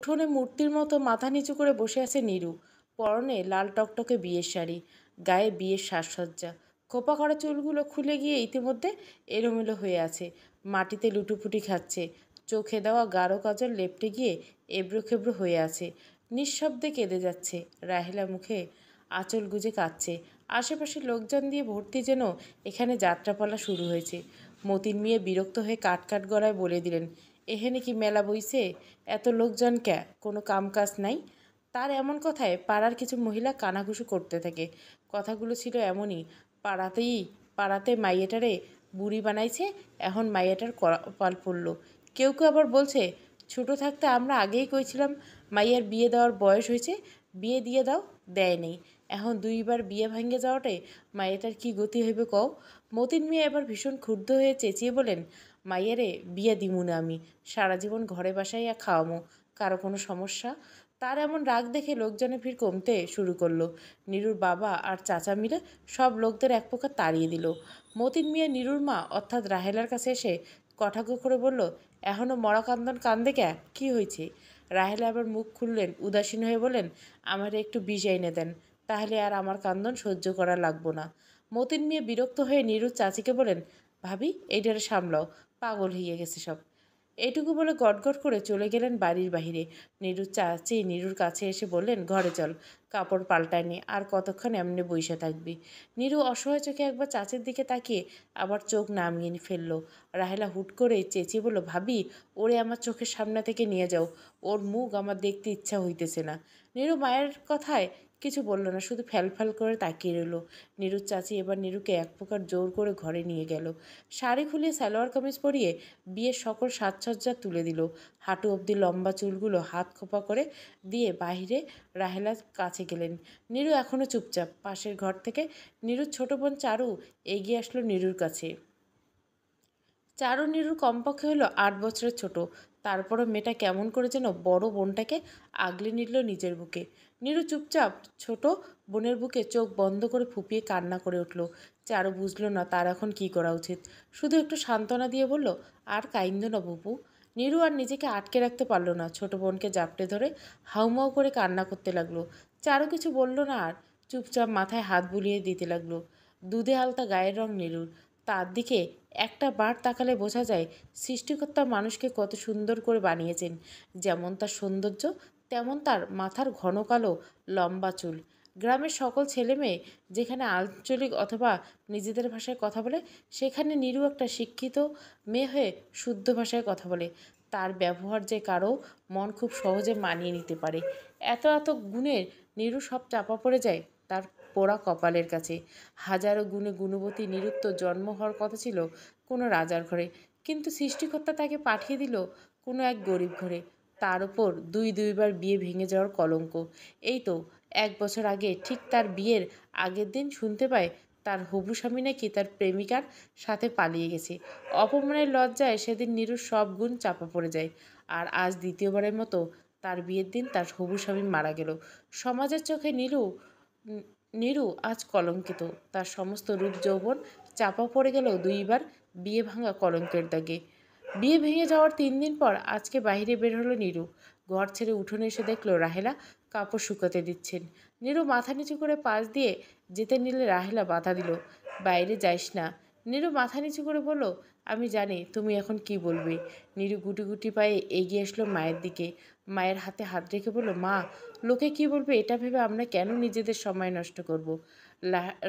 উঠোনে মূর্তির মতো মাথা নিচু করে বসে আছে নীরু। পরনে লাল টকটকে বিয়ের শাড়ি, গায়ে বিয়ের সাজসজ্জা। খোপা করা চুলগুলো খুলে গিয়ে ইতিমধ্যে এলোমেলো হয়ে আছে, মাটিতে লুটোপুটি খাচ্ছে। চোখে দেওয়া গাঢ় কাজল লেপটে গিয়ে এবড়ো খেবড়ো হয়ে আছে, নিঃশব্দে কেঁদে যাচ্ছে। রাহেলা মুখে আঁচল গুজে কাঁদছে। আশেপাশে লোকজন দিয়ে ভর্তি, যেন এখানে যাত্রাপালা শুরু হয়েছে। মতিন মিয়া বিরক্ত হয়ে কাট কাট গলায় বলে দিলেন, এখানে কি মেলা বইছে? এত লোকজন ক্যা, কোনো কাম কাজ নাই? তার এমন কথায় পাড়ার কিছু মহিলা কানাঘুষো করতে থাকে। কথাগুলো ছিল এমনই, পাড়াতে মাইয়াটারে বুড়ি বানাইছে, এখন মাইয়াটার কপাল পড়ল। কেউ কেউ আবার বলছে, ছোট থাকতে আমরা আগেই কইছিলাম মাইয়ার বিয়ে দেওয়ার বয়স হয়েছে, বিয়ে দিয়ে দাও, দেয় নেই। এখন দুইবার বিয়ে ভাঙ্গে যাওয়াটাই মাইয়াটার কি গতি হইবে কও? মতিন মিয়া এবার ভীষণ ক্ষুব্ধ হয়ে চেঁচিয়ে বলেন, মাইয়ারে বিয়ে দিমু না আমি, সারা জীবন ঘরে বাসাইয়া খাওয়ামো। কারো কোনো সমস্যা? তার এমন রাগ দেখে লোকজনের ভিড় কমতে শুরু করলো। নীরুর বাবা আর চাচা মিলে সব লোকদের এক প্রকার তাড়িয়ে দিল। মতিন মিয়া নীরুর মা অর্থাৎ রাহেলার কাছে এসে কটাক্ষ করে বলল, এখনও মরা কান্দন কান্দে ক্যা, কী হয়েছে? রাহেলা আবার মুখ খুললেন, উদাসীন হয়ে বলেন, আমার একটু বিষ এনে দেন, তাহলে আর আমার কান্দন সহ্য করা লাগবো না। মতিন মিয়া বিরক্ত হয়ে নীরুর চাচিকে বলেন, ভাবি এইটারে সামলাও, পাগল হইয়া গেছে সব। এইটুকু বলে গটগট করে চলে গেলেন বাড়ির বাহিরে। নীরুর চাচি নীরুর কাছে এসে বললেন, ঘরে চল, কাপড় পাল্টায়নি, আর কতক্ষণ এমনি বইসা থাকবি? নীরু অসহায় চোখে একবার চাচির দিকে তাকিয়ে আবার চোখ নামিয়ে ফেলল। রাহেলা হুট করে চেঁচিয়ে বলল, ভাবি, ওরে আমার চোখের সামনে থেকে নিয়ে যাও, ওর মুখ আমার দেখতে ইচ্ছা হইতেছে না। নীরু মায়ের কথায় কিছু বলল না, শুধু ফ্যালফ্যাল করে তাকিয়ে রইল। নীরুর চাচি এবার নীরুকে এক প্রকার জোর করে ঘরে নিয়ে গেল। শাড়ি খুলিয়ে সালোয়ার কামিজ পরিয়ে বিয়ের সকল সাজসজ্জা তুলে দিল। হাঁটু অবধি লম্বা চুলগুলো হাত খোপা করে দিয়ে বাহিরে রাহেলার কাছে গেলেন। নীরু এখনও চুপচাপ। পাশের ঘর থেকে নীরুর ছোট বোন চারু এগিয়ে আসলো নীরুর কাছে। চারু নীরুর কমপক্ষে হলো 8 বছরের ছোট। তারপরও মেয়েটা কেমন করে যেন বড় বোনটাকে আগলে নিল নিজের বুকে। নীরু চুপচাপ ছোট বোনের বুকে চোখ বন্ধ করে ফুপিয়ে কান্না করে উঠল। চারু বুঝলো না তার এখন কী করা উচিত। শুধু একটু সান্ত্বনা দিয়ে বলল, আর কাইন্দ না বুবু। নীরু আর নিজেকে আটকে রাখতে পারল না, ছোট বোনকে জাপটে ধরে হাউমাউ করে কান্না করতে লাগলো। চারু কিছু বলল না আর, চুপচাপ মাথায় হাত বুলিয়ে দিতে লাগলো। দুধে আলতা গায়ের রং নীরুর। তার দিকে একটা বার তাকালে বোঝা যায় সৃষ্টিকর্তা মানুষকে কত সুন্দর করে বানিয়েছেন। যেমন তার সৌন্দর্য, তেমন তার মাথার ঘন কালো লম্বা চুল। গ্রামের সকল ছেলে মেয়ে যেখানে আঞ্চলিক অথবা নিজেদের ভাষায় কথা বলে, সেখানে নীরু একটা শিক্ষিত মেয়ে হয়ে শুদ্ধ ভাষায় কথা বলে। তার ব্যবহার যে কারো মন খুব সহজে মানিয়ে নিতে পারে। এত এত গুণের নীরু সব চাপা পড়ে যায় তার পোড়া কপালের কাছে। হাজারো গুণে গুণবতী নীরুর তো জন্ম হওয়ার কথা ছিল কোনো রাজার ঘরে, কিন্তু সৃষ্টিকর্তা তাকে পাঠিয়ে দিল কোনো এক গরিব ঘরে। তার উপর দুইবার বিয়ে ভেঙে যাওয়ার কলঙ্ক। এই তো 1 বছর আগে, ঠিক তার বিয়ের আগের দিন শুনতে পায় তার হবু স্বামী নাকি তার প্রেমিকার সাথে পালিয়ে গেছে। অপমানের লজ্জায় সেদিন নীরুর সব গুণ চাপা পড়ে যায়। আর আজ দ্বিতীয়বারের মতো তার বিয়ের দিন তার হবু স্বামী মারা গেল। সমাজের চোখে নীরু আজ কলঙ্কিত। তার সমস্ত রূপ যৌবন চাপা পড়ে গেল দুইবার বিয়ে ভাঙা কলঙ্কের দাগে। বিয়ে ভেঙে যাওয়ার 3 দিন পর আজকে বাইরে বের হলো নীরু। ঘর ছেড়ে উঠোনে এসে দেখলো রাহেলা কাপড় শুকাতে দিচ্ছেন। নীরু মাথা নিচু করে পাশ দিয়ে যেতে নিলে রাহেলা বাধা দিল, বাইরে যাইস না। নীরু মাথা নিচু করে বলল, আমি জানি তুমি এখন কি বলবে। নীরু গুটি গুটি পায়ে এগিয়ে আসলো মায়ের দিকে। মায়ের হাতে হাত রেখে বলল, মা, লোকে কি বলবে এটা ভেবে আমরা কেন নিজেদের সময় নষ্ট করব?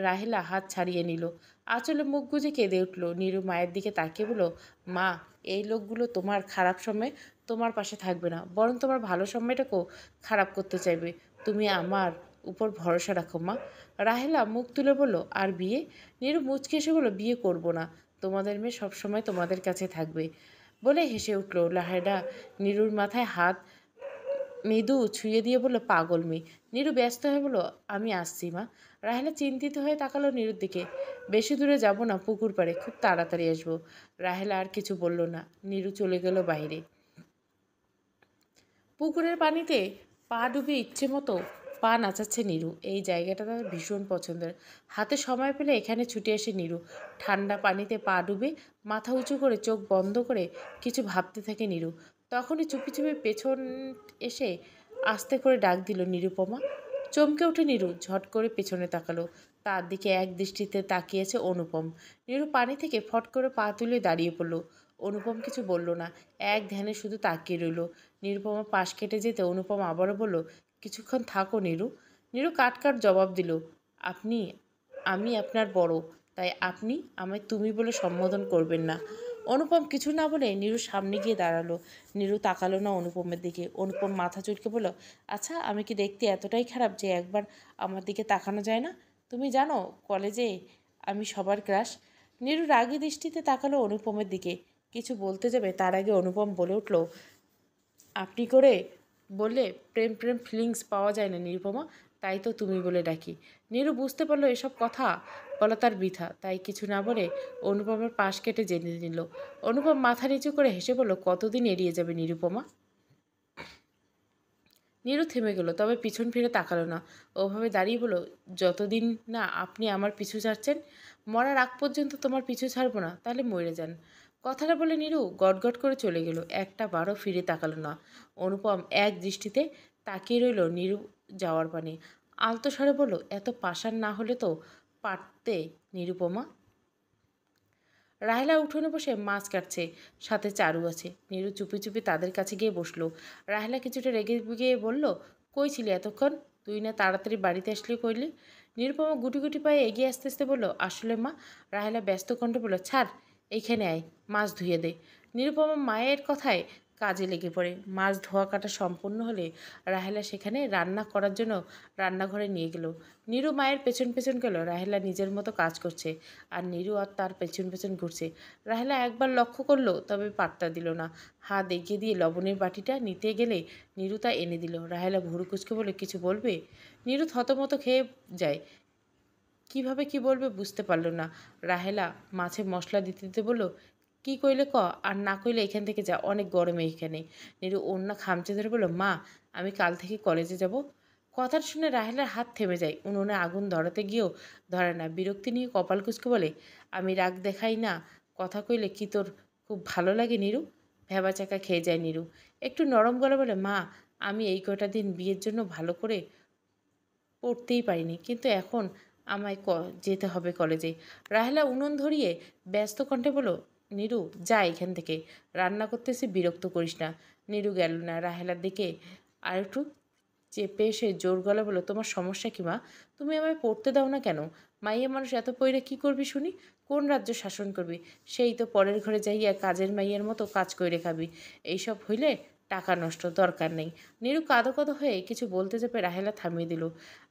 রাহেলা হাত ছাড়িয়ে নিল, আঁচলে মুখ গুজে কেঁদে উঠল। নীরু মায়ের দিকে তাকিয়ে বলল, মা, এই লোকগুলো তোমার খারাপ সময় তোমার পাশে থাকবে না, বরং তোমার ভালো সময়টাকেও খারাপ করতে চাইবে। তুমি আমার উপর ভরসা রাখো মা। রাহেলা মুখ তুলে বলল, আর বিয়ে? নীরু মুচকে এসে বলল, বিয়ে করব না, তোমাদের মেয়ে সবসময় তোমাদের কাছে থাকবে বলে হেসে উঠল। রাহেলা নীরুর মাথায় হাত মৃদু ছুঁয়ে দিয়ে বলল, পাগল মেয়ে। নীরু ব্যস্ত হয়ে বলল, আমি আসছি মা। রাহেলা চিন্তিত হয়ে তাকালো নীরুর দিকে। বেশি দূরে যাব না, পুকুর পাড়ে, খুব তাড়াতাড়ি আসবো। রাহেলা আর কিছু বলল না। নীরু চলে গেল বাইরে। পুকুরের পানিতে পা ডুবে ইচ্ছে মতো পা নাচাচ্ছে নীরু। এই জায়গাটা তার ভীষণ পছন্দের। হাতে সময় পেলে এখানে ছুটে আসে নীরু। ঠান্ডা পানিতে পা ডুবে মাথা উঁচু করে চোখ বন্ধ করে কিছু ভাবতে থাকে নীরু। তখনই চুপি চুপি পেছন এসে আস্তে করে ডাক দিল নিরুপমা। চমকে উঠে নীরু ঝট করে পেছনে তাকালো। তার দিকে এক দৃষ্টিতে তাকিয়েছে অনুপম। নীরু পানি থেকে ফট করে পা তুলে দাঁড়িয়ে পড়ল। অনুপম কিছু বলল না, এক ধ্যানে শুধু তাকিয়ে রইল। নিরুপমা পাশ কেটে যেতে অনুপম আবারও বলল, কিছুক্ষণ থাকো নীরু। নীরু কাট কাট জবাব দিল, আপনি আমি আপনার বড়, তাই আপনি আমায় তুমি বলে সম্বোধন করবেন না। অনুপম কিছু না বলে নীরুর সামনে গিয়ে দাঁড়ালো। নীরু তাকালো না অনুপমের দিকে। অনুপম মাথা চুলকে বলল, আচ্ছা আমি কি দেখতে এতটাই খারাপ যে একবার আমার দিকে তাকানো যায় না? তুমি জানো কলেজে আমি সবার ক্রাশ। নীরু রাগী দৃষ্টিতে তাকালো অনুপমের দিকে। কিছু বলতে যাবে তার আগে অনুপম বলে উঠল, আপনি করে বললে প্রেম প্রেম ফিলিংস পাওয়া যায় না নিরুপমা, তাই তো তুমি বলে ডাকি। নীরু বুঝতে পারলো এসব কথা বলা তার বৃথা, তাই কিছু না বলে অনুপমের পাশ কেটে জেনে নিল। অনুপম মাথা নিচু করে হেসে বলল, কতদিন এড়িয়ে যাবে নিরুপমা? নীরু থেমে গেল, তবে পিছন ফিরে তাকালো না। ওভাবে দাঁড়িয়ে বলল, যতদিন না আপনি আমার পিছু ছাড়ছেন, মরার আগ পর্যন্ত তোমার পিছু ছাড়বো না, তাহলে মরে যান। কথাটা বলে নীরু গটগট করে চলে গেল। একটা বারও ফিরে তাকালো না। অনুপম এক দৃষ্টিতে তাকিয়ে রইল নীরু যাওয়ার পানে। আলতো স্বরে বলল, এত পাষাণ না হলে তো পারতে নিরুপমা। রাহেলা উঠোনে বসে মাছ কাটছে, সাথে চারু আছে। নীরু চুপি চুপি তাদের কাছে গিয়ে বসলো। রাহেলা কিছুটা রেগে গিয়ে বলল, কই ছিলি এতক্ষণ? তুই না তাড়াতাড়ি বাড়িতে আসলি কইলি? নিরুপমা গুটি গুটি পায়ে এগিয়ে আসতে আসতে বলল, আসলে মা। রাহেলা ব্যস্ত কণ্ঠে বলল, ছাড়, এইখানে আয়, মাছ ধুয়ে দে। নিরুপমা মায়ের কথায় কাজে লেগে পড়ে। মাছ ধোয়া কাটা সম্পূর্ণ হলে রাহেলা সেখানে রান্না করার জন্য রান্নাঘরে নিয়ে গেল। নীরু মায়ের পেছন পেছন গেল। রাহেলা নিজের মতো কাজ করছে, আর নীরু আর তার পেছন পেছন ঘুরছে। রাহেলা একবার লক্ষ্য করলো, তবে পাত্তা দিল না। হাত এগিয়ে দিয়ে লবণের বাটিটা নিতে গেলে নীরু তা এনে দিল। রাহেলা ভুরু কুচকে বলে, কিছু বলবে? নীরু থতমত খেয়ে যায়। কিভাবে কি বলবে বুঝতে পারল না। রাহেলা মাছে মশলা দিতে দিতে বলল, কি কইলে ক, আর না কইলে এখান থেকে যা, অনেক গরমে এখানে। নীরু অন্য খামচে ধরে বলল, মা আমি কাল থেকে কলেজে যাব। কথাটা শুনে রাহেলার হাত থেমে যায়। উনুনে আগুন ধরাতে গিয়েও ধরে না। বিরক্তি নিয়ে কপাল কুচকে বলে, আমি রাগ দেখাই না, কথা কইলে কি তোর খুব ভালো লাগে নীরু? ভ্যাবাচাকা খেয়ে যায় নীরু। একটু নরম গলা বলে, মা আমি এই কটা দিন বিয়ের জন্য ভালো করে পড়তেই পারিনি, কিন্তু এখন আমায় যেতে হবে কলেজে। রাহেলা উনুন ধরিয়ে ব্যস্ত কণ্ঠে বলল, নীরু যা এখান থেকে, রান্না করতেছি, বিরক্ত করিস না। নীরু গেল না। রাহেলার দিকে আর একটু চেপে এসে জোর গলা বলল, তোমার সমস্যা কি মা? তুমি আমায় পড়তে দাও না কেন? মাইয়া মানুষ এত পইরা কি করবি শুনি? কোন রাজ্য শাসন করবি? সেই তো পরের ঘরে যাইয়া কাজের মাইয়ার মতো কাজ কইরে খাবি। এইসব হইলে টাকা নষ্ট, দরকার নেই। নীরু কাঁদো কাঁদো হয়ে কিছু বলতে যাবে, রাহেলা থামিয়ে দিল।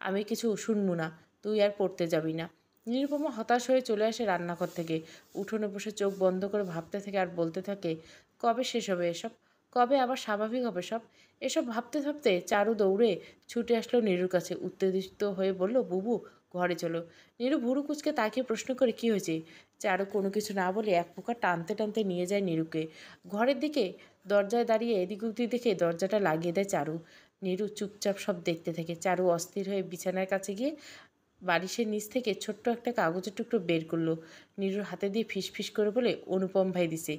আমি কিছু শুনবো না, তুই আর পড়তে যাবি না। নিরুপমা হতাশ হয়ে চলে আসে রান্নাঘর থেকে। উঠোনে বসে চোখ বন্ধ করে ভাবতে থাকে আর বলতে থাকে, কবে শেষ হবে এসব? কবে আবার স্বাভাবিক হবে সব? এসব ভাবতে ভাবতে চারু দৌড়ে ছুটে আসলো নীরুর কাছে। উত্তেজিত হয়ে বলল, বুবু ঘরে চলো। নীরু ভুরু কুচকে তাকে প্রশ্ন করে, কি হয়েছে? চারু কোনো কিছু না বলে এক প্রকার টানতে টানতে নিয়ে যায় নীরুকে ঘরের দিকে। দরজায় দাঁড়িয়ে এদিক ওদিক দেখে দরজাটা লাগিয়ে দেয় চারু। নীরু চুপচাপ সব দেখতে থাকে। চারু অস্থির হয়ে বিছানার কাছে গিয়ে বালিশের নিচ থেকে ছোট্ট একটা কাগজের টুকরো বের করলো। নীরুর হাতে দিয়ে ফিস করে বলে, অনুপম ভাই দিছে।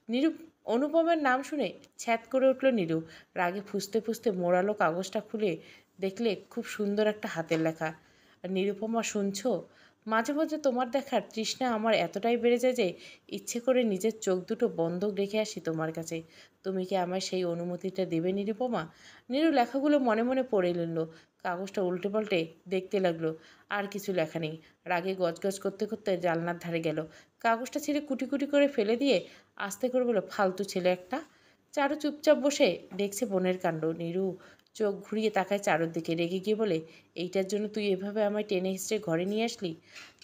নীরু অনুপমের নাম শুনে ছ্যাঁত করে উঠল নীরু। রাগে ফুঁসতে ফুঁসতে মোড়ালো কাগজটা খুলে দেখলে খুব সুন্দর একটা হাতের লেখা। নিরুপমা শুনছো? মাঝে মাঝে তোমার দেখার তৃষ্ণা আমার এতটাই বেড়ে যায় যে ইচ্ছে করে নিজের চোখ দুটো বন্ধ রেখে আসি তোমার কাছে। তুমি কি আমায় সেই অনুমতিটা দেবে নিরুপমা? নীরু লেখাগুলো মনে মনে পড়ে নিল। কাগজটা উল্টে পাল্টে দেখতে লাগলো। আর কিছু লেখা নেই। রাগে গজগজ করতে করতে জানলার ধারে গেল। কাগজটা ছিঁড়ে কুটি কুটি করে ফেলে দিয়ে আস্তে করে বলল, ফালতু ছেলে একটা। চারু চুপচাপ বসে দেখছে বোনের কাণ্ড। নীরু চোখ ঘুরিয়ে তাকায় চারুর দিকে, রেগে গিয়ে বলে, এইটার জন্য তুই এভাবে আমায় টেনে হিঁচড়ে ঘরে নিয়ে আসলি?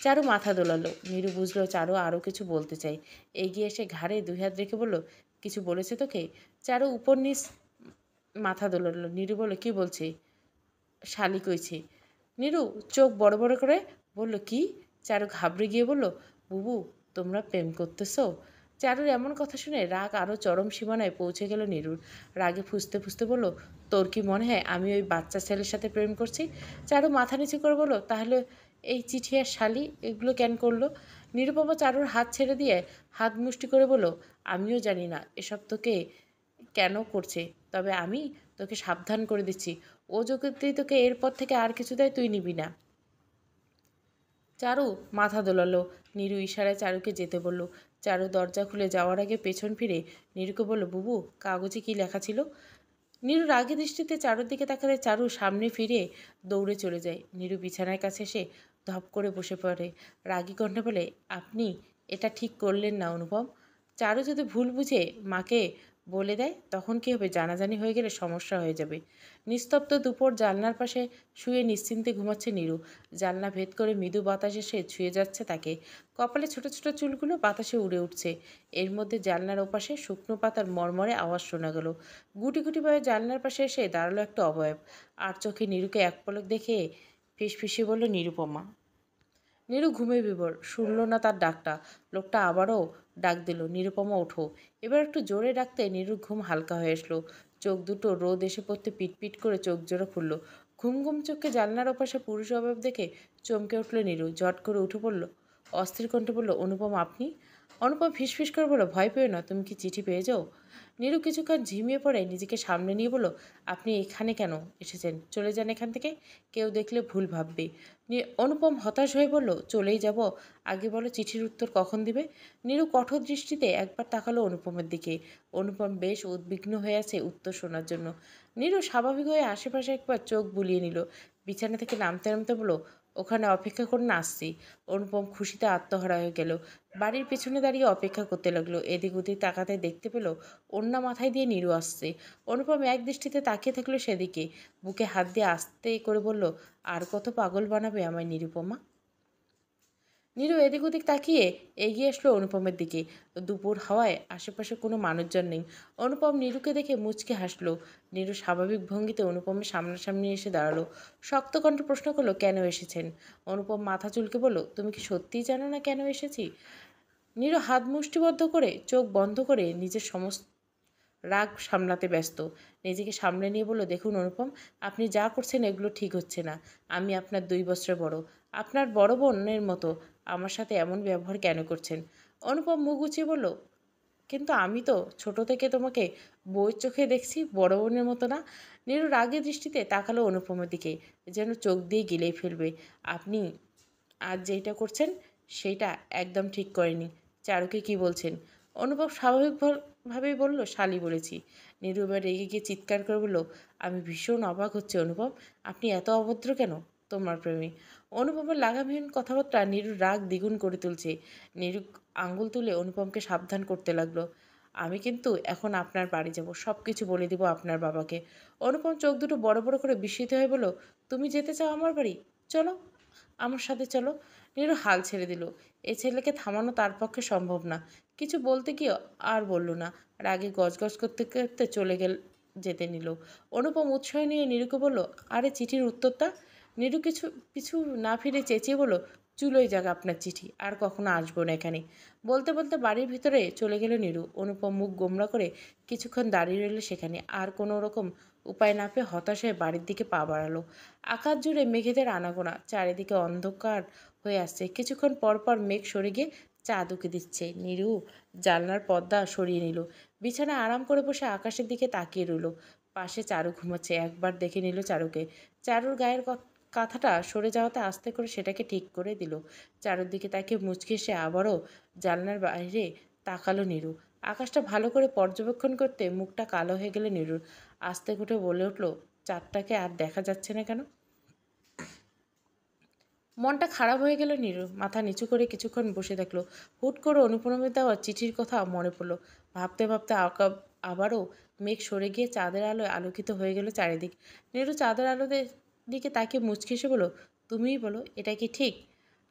চারু মাথা দোলালো। নীরু বুঝলো চারু আরও কিছু বলতে চাই। এগিয়ে এসে ঘাড়ে দুই হাত রেখে বলল, কিছু বলেছে তোকে? চারু উপর নিচ মাথা দোলালো। নীরু বলল, কি বলছে? শালি কইছে। নীরু চোখ বড় বড় করে বলল, কি? চারু ঘাবড়ে গিয়ে বলল, বুবু তোমরা প্রেম করতেছো? চারুর এমন কথা শুনে রাগ আরও চরম সীমানায় পৌঁছে গেল নীরুর। রাগে ফুঁসতে ফুঁসতে বলল, তোর কি মনে হয় আমি ওই বাচ্চা ছেলের সাথে প্রেম করছি? চারু মাথা নিচু করে বলল, তাহলে এই চিঠি আর শালি এগুলো কেন করলো? নিরুপমা চারুর হাত ছেড়ে দিয়ে হাত মুষ্টি করে বলল, আমিও জানি না এসব তোকে কেন করছে, তবে আমি তোকে সাবধান করে দিচ্ছি, ও যদি তোকে এরপর থেকে আর কিছু দেয় তুই নিবি না। চারু মাথা দোলালো। নীরু ইশারায় চারুকে যেতে বলল। চারু দরজা খুলে যাওয়ার আগে পেছন ফিরে নীরুকে বলল, বুবু, কাগজে কি লেখা ছিল? নীরু রাগী দৃষ্টিতে চারুর দিকে তাকাতে চারু সামনে ফিরে দৌড়ে চলে যায়। নীরু বিছানার কাছে এসে ধপ করে বসে পড়ে। রাগী কণ্ঠে বলে, আপনি এটা ঠিক করলেন না অনুপম। চারু যদি ভুল বুঝে মাকে বলে দেয় তখন কী হবে? জানাজানি হয়ে গেলে সমস্যা হয়ে যাবে। নিস্তব্ধ দুপুর জানলার পাশে শুয়ে নিশ্চিন্তে ঘুমাচ্ছে নীরু। জানলা ভেদ করে মৃদু বাতাস এসে ছুঁয়ে যাচ্ছে তাকে। কপালে ছোট ছোট চুলগুলো বাতাসে উড়ে উঠছে। এর মধ্যে জানলার ওপাশে শুকনো পাতার মরমরে আওয়াজ শোনা গেল। গুটি গুটিভাবে জানলার পাশে এসে দাঁড়ালো একটা অবয়ব। আর চোখে নীরুকে এক পলক দেখে ফিসফিসিয়ে বলল, নিরুপমা। নীরু ঘুমে বিভোর, শুনল না তার ডাকটা। লোকটা আবারও ডাক দিল, নিরুপমা ওঠো। এবার একটু জোরে ডাকতে নীরুর ঘুম হালকা হয়ে আসলো। চোখ দুটো রোদ এসে পড়তে পিটপিট করে চোখ জোড়া খুলল। ঘুম ঘুম চোখে জানলার ওপাশে পুরুষ অভাব দেখে চমকে উঠল নীরু। ঝট করে উঠে পড়ল। অস্থির কণ্ঠে বলল, অনুপম আপনি? অনুপম ফিসফিস করে বলল, ভয় পেও না, তুমি কি চিঠি পেয়ে যাও? নীরু কিছুক্ষণ ঝিমিয়ে পড়ে নিজেকে সামনে নিয়ে বলল, আপনি এখানে কেন এসেছেন? চলে যান এখান থেকে, কেউ দেখলে ভুল ভাববে। অনুপম হতাশ হয়ে বলল, চলেই যাব, আগে বলো চিঠির উত্তর কখন দিবে? নীরু কঠোর দৃষ্টিতে একবার তাকালো অনুপমের দিকে। অনুপম বেশ উদ্বিগ্ন হয়ে আছে উত্তর শোনার জন্য। নীরু স্বাভাবিক হয়ে আশেপাশে একবার চোখ বুলিয়ে নিল। বিছানা থেকে নামতে নামতে বলল, ওখানে অপেক্ষা করুন, আসছি। অনুপম খুশিতে আত্মহারা হয়ে গেল। বাড়ির পেছনে দাঁড়িয়ে অপেক্ষা করতে লাগলো। এদিক ওদিক তাকাতে দেখতে পেল ওড়না মাথায় দিয়ে নীরু আসছে। অনুপম এক দৃষ্টিতে তাকিয়ে থাকলো সেদিকে। বুকে হাত দিয়ে আস্তে করে বলল, আর কত পাগল বানাবে আমায় নিরুপমা? নীরু এদিক ওদিক তাকিয়ে এগিয়ে আসলো অনুপমের দিকে। দুপুর হাওয়ায় আশেপাশে কোনো মানুষজন নেই। অনুপম নীরুকে দেখে মুচকে হাসলো। নীরু স্বাভাবিক ভঙ্গিতে অনুপমের সামনাসামনি এসে দাঁড়ালো। শক্ত কণ্ঠে প্রশ্ন করলো, কেন এসেছেন? অনুপম মাথা চুলকে বলল, তুমি কি সত্যিই জানো না কেন এসেছি? নীরু হাত মুষ্টিবদ্ধ করে চোখ বন্ধ করে নিজের সমস্ত রাগ সামলাতে ব্যস্ত। নিজেকে সামলে নিয়ে বলল, দেখুন অনুপম, আপনি যা করছেন এগুলো ঠিক হচ্ছে না। আমি আপনার 2 বছরের বড়। আপনার বড় বোনের মতো আমার সাথে এমন ব্যবহার কেন করছেন? অনুপম মুখ উঁচিয়ে বলল, কিন্তু আমি তো ছোট থেকে তোমাকে বউয়ের চোখে দেখছি, বড় বোনের মতো না। নীরু রাগের দৃষ্টিতে তাকালো অনুপমের দিকে, যেন চোখ দিয়ে গিলেই ফেলবে। আপনি আজ যেইটা করছেন সেইটা একদম ঠিক করেনি। চারুকে কি বলছেন? অনুভব স্বাভাবিকভাবেই বলল, শালি বলেছি। নীরু এবার রেগে গিয়ে চিৎকার করে বলল, আমি ভীষণ অবাক হচ্ছে অনুভব, আপনি এত অভদ্র কেন তোমার প্রেমে? অনুপমের লাগামহীন কথাবার্তা নীরুর রাগ দ্বিগুণ করে তুলছে। নীরু আঙ্গুল তুলে অনুপমকে সাবধান করতে লাগলো, আমি কিন্তু এখন আপনার বাড়ি যাব, সব কিছু বলে দিব আপনার বাবাকে। অনুপম চোখ দুটো বড় বড় করে বিস্মিত হয়ে বলল, তুমি যেতে চাও আমার বাড়ি? চলো, আমার সাথে চলো। নীরু হাল ছেড়ে দিল। এ ছেলেকে থামানো তার পক্ষে সম্ভব না। কিছু বলতে গিয়ে আর বলল না। রাগে গজগজ করতে করতে যেতে নিল। অনুপম উৎসাহ নিয়ে নীরুকে বলল, আরে চিঠির উত্তরটা? নীরু কিছু পিছু না ফিরে চেঁচিয়ে বলল, চুলোই যাক আপনার চিঠি, আর কখনো আসবো না এখানে। বলতে বলতে বাড়ির ভিতরে চলে গেল নীরু। অনুপম মুখ গোমড়া করে কিছুক্ষণ দাঁড়িয়ে রইল সেখানে। আর কোনো রকম উপায় না পেয়ে হতাশ হয়ে বাড়ির দিকে পা বাড়ালো। আকাশ জুড়ে মেঘেদের আনাগোনা, চারিদিকে অন্ধকার হয়ে আসছে। কিছুক্ষণ পর পর মেঘ সরে গিয়ে চাঁদ উঁকি দিচ্ছে। নীরু জানলার পর্দা সরিয়ে নিল। বিছানায় আরাম করে বসে আকাশের দিকে তাকিয়ে রইল। পাশে চারু ঘুমাচ্ছে। একবার দেখে নিল চারুকে। চারুর গায়ের কাঁথাটা সরে যাওয়াতে আস্তে করে সেটাকে ঠিক করে দিল। চারুর দিকে তাকিয়ে মুচকি এসে আবারও জানলার বাইরে তাকালো নীরু। আকাশটা ভালো করে পর্যবেক্ষণ করতে মুখটা কালো হয়ে গেল নীরুর। আস্তে করে বলে উঠল, চাঁদটাকে আর দেখা যাচ্ছে না কেন? মনটা খারাপ হয়ে গেল নীরুর। মাথা নিচু করে কিছুক্ষণ বসে থাকলো। হুট করে অনুপমের দেওয়া চিঠির কথা মনে পড়ল। ভাবতে ভাবতে আবারও মেঘ সরে গিয়ে চাঁদের আলোয় আলোকিত হয়ে গেল চারিদিক। নীরু চাঁদের আলোতে দিকে তাকিয়ে মুচকি এসে বলল, তুমিই বলো, এটা কি ঠিক?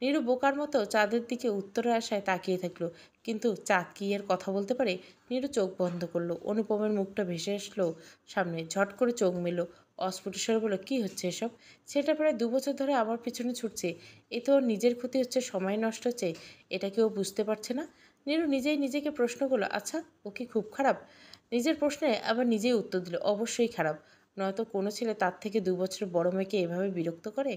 নীরু বোকার মতো চাঁদের দিকে উত্তরের আশায় তাকিয়ে থাকলো। কিন্তু চাঁদ কি এর কথা বলতে পারে? নীরু চোখ বন্ধ করলো। অনুপমের মুখটা ভেসে আসলো সামনে। ঝট করে চোখ মেলল। অস্ফুট স্বরে বলল, কী হচ্ছে এসব? সেটা প্রায় 2 বছর ধরে আমার পিছনে ছুটছে। এ তো ওর নিজের ক্ষতি হচ্ছে, সময় নষ্ট হচ্ছে, এটা কি ও বুঝতে পারছে না? নীরু নিজেই নিজেকে প্রশ্ন করলো, আচ্ছা ও কি খুব খারাপ? নিজের প্রশ্নে আবার নিজেই উত্তর দিল, অবশ্যই খারাপ, নয়তো কোনো ছেলে তার থেকে 2 বছরের বড় মেয়েকে এভাবে বিরক্ত করে?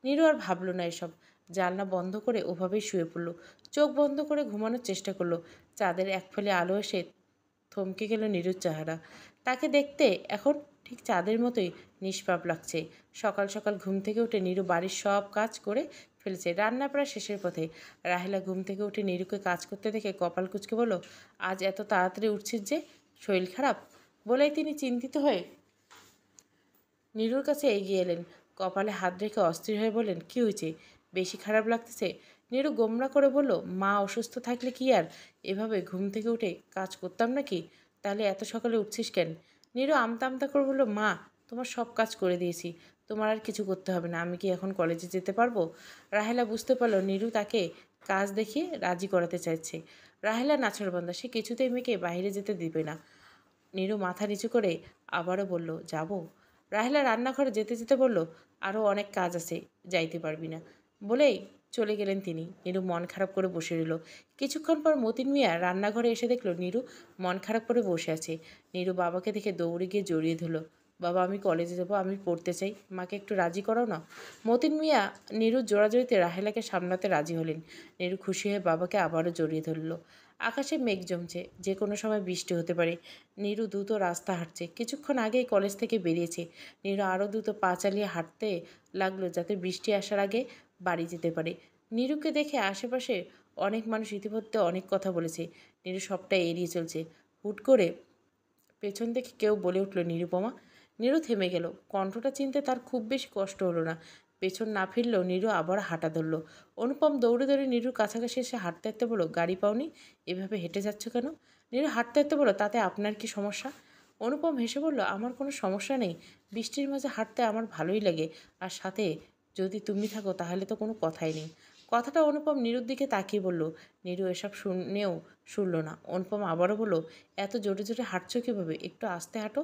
নীরু আর ভাবলো না এসব। জানলা বন্ধ করে ওভাবেই শুয়ে পড়ল। চোখ বন্ধ করে ঘুমানোর চেষ্টা করলো। চাঁদের এক ফেলে আলো এসে থমকে গেল নীরুর চেহারা। তাকে দেখতে এখন ঠিক চাঁদের মতোই নিষ্পাপ লাগছে। সকাল সকাল ঘুম থেকে উঠে নীরু বাড়ির সব কাজ করে ফেলেছে, রান্না প্রায় শেষের পথে। রাহেলা ঘুম থেকে উঠে নীরুকে কাজ করতে দেখে কপাল কুঁচকে বলল, আজ এত তাড়াতাড়ি উঠছিস যে, শরীর খারাপ? বলেই তিনি চিন্তিত হয়ে নীরুর কাছে এগিয়ে এলেন। কপালে হাত রেখে অস্থির হয়ে বললেন, কি হয়েছে? বেশি খারাপ লাগতেছে? নীরু গোমরা করে বলল, মা অসুস্থ থাকলে কি আর এভাবে ঘুম থেকে উঠে কাজ করতাম নাকি? তাহলে এত সকালে উঠছিস কেন? নীরু আমতা আমতা করে বলল, মা, তোমার সব কাজ করে দিয়েছি, তোমার আর কিছু করতে হবে না। আমি কি এখন কলেজে যেতে পারবো? রাহেলা বুঝতে পারল নীরু তাকে কাজ দেখিয়ে রাজি করাতে চাইছে। রাহেলা নাছোড়বান্দা, সে কিছুতেই মেয়েকে বাইরে যেতে দিবে না। নীরু মাথা নিচু করে আবারও বলল, যাব? রাহেলা রান্নাঘরে যেতে যেতে বলল, আরও অনেক কাজ আছে, যাইতে পারবি না। বলেই চলে গেলেন তিনি। নীরু মন খারাপ করে বসে রইল। কিছুক্ষণ পর মতিন মিয়া রান্নাঘরে এসে দেখল নীরু মন খারাপ করে বসে আছে। নীরু বাবাকে দেখে দৌড়ে গিয়ে জড়িয়ে ধরল। বাবা, আমি কলেজে যাব, আমি পড়তে চাই, মাকে একটু রাজি করাও না। মতিন মিয়া নীরুর জোড়াজড়িতে রাহেলাকে সামলাতে রাজি হলেন। নীরু খুশি হয়ে বাবাকে আবারও জড়িয়ে ধরল। আকাশে মেঘ জমছে, যে কোনো সময় বৃষ্টি হতে পারে। নীরু দ্রুত রাস্তা হাঁটছে। কিছুক্ষণ আগেই কলেজ থেকে বেরিয়েছে। নীরু আরও দ্রুত পা চালিয়ে হাঁটতে লাগলো, যাতে বৃষ্টি আসার আগে বাড়ি যেতে পারে। নীরুকে দেখে আশেপাশে অনেক মানুষ ইতিমধ্যে অনেক কথা বলেছে। নীরু সবটা এড়িয়ে চলছে। হুট করে পেছন থেকে কেউ বলে উঠল, নিরুপমা। নীরু থেমে গেল। কণ্ঠটা চিনতে তার খুব বেশি কষ্ট হলো না। পেছন না ফিরলেও নীরু আবার হাঁটা ধরল। অনুপম দৌড়ে দৌড়ে নীরুর কাছাকাছি এসে হাঁটতে হাঁটতে বলল, গাড়ি পাওনি? এভাবে হেঁটে যাচ্ছ কেন? নীরু হাঁটতে হাঁটতে বলল, তাতে আপনার কি সমস্যা? অনুপম হেসে বলল, আমার কোনো সমস্যা নেই। বৃষ্টির মাঝে হাঁটতে আমার ভালোই লাগে, আর সাথে যদি তুমি থাকো তাহলে তো কোনো কথাই নেই। কথাটা অনুপম নীরুর দিকে তাকিয়ে বলল। নীরু এসব শুনেও শুনল না। অনুপম আবারও বলল, এত জোরে জোরে হাঁটছো কীভাবে? একটু আস্তে হাঁটো।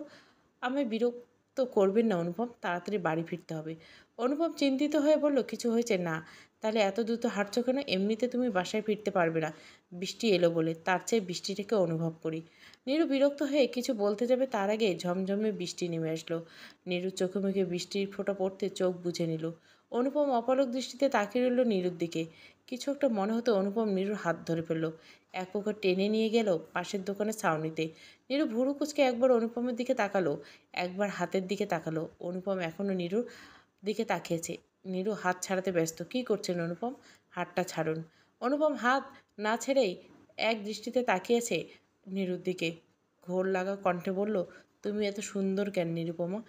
আমায় বিরক্ত করবেন না অনুপম, তাড়াতাড়ি বাড়ি ফিরতে হবে। অনুপম চিন্তিত হয়ে বলল, কিছু হয়েছে? না। তাহলে এত দ্রুত হাঁটছো কেন? এমনিতে তুমি বাসায় ফিরতে পারবে না, বৃষ্টি এলো বলে। তার চেয়ে বৃষ্টিটাকে অনুভব করি। নীরু বিরক্ত হয়ে কিছু বলতে যাবে, তার আগে ঝমঝমে বৃষ্টি নেমে আসলো। নীরুর চোখে মুখে বৃষ্টির ফোঁটা পড়তে চোখ বুজে নিল। অনুপম অপলক দৃষ্টিতে তাকিয়ে রইল নীরুর দিকে। কিছু একটা মনে হতো অনুপম নীরুর হাত ধরে ফেলল। এক প্রকার টেনে নিয়ে গেল পাশের দোকানের ছাউনিতে। নীরু ভুরু কুচকে একবার অনুপমের দিকে তাকালো, একবার হাতের দিকে তাকালো। অনুপম এখনও নীরুর দিকে তাকিয়েছে। নীরু হাত ছাড়াতে ব্যস্ত। কী করছেন অনুপম? হাতটা ছাড়ুন। অনুপম হাত না ছেড়েই এক দৃষ্টিতে তাকিয়েছে নীরুর দিকে। ঘোর লাগা কণ্ঠে বলল, তুমি এত সুন্দর কেন নিরুপমা?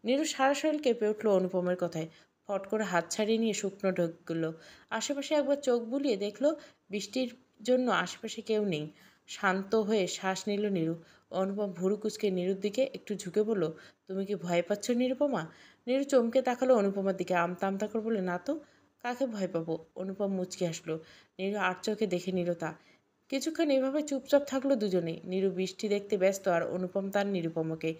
নীরু সারা শরীর কেঁপে উঠল অনুপমের কথায়। ফট করে হাত ছাড়িয়ে নিয়ে শুকনো ঢোক গেল। আশেপাশে একবার চোখ বুলিয়ে দেখল বৃষ্টির জন্য আশেপাশে কেউ নেই। শান্ত হয়ে শ্বাস নিল নীরু। অনুপম ভুরু কুচকে নীরুর দিকে একটু ঝুঁকে বলল, তুমি কি ভয় পাচ্ছ নিরুপমা? নীরু চমকে তাকালো অনুপমার দিকে। আমতা আমতা করে বললে, না তো, কাকে ভয় পাবো? অনুপম মুচকি হাসলো। নীরু আর চোখে দেখে নিল তা। কিছুক্ষণ এভাবে চুপচাপ থাকলো দুজনেই। নীরু বৃষ্টি দেখতে ব্যস্ত, আর অনুপম তার নিরুপমাকে।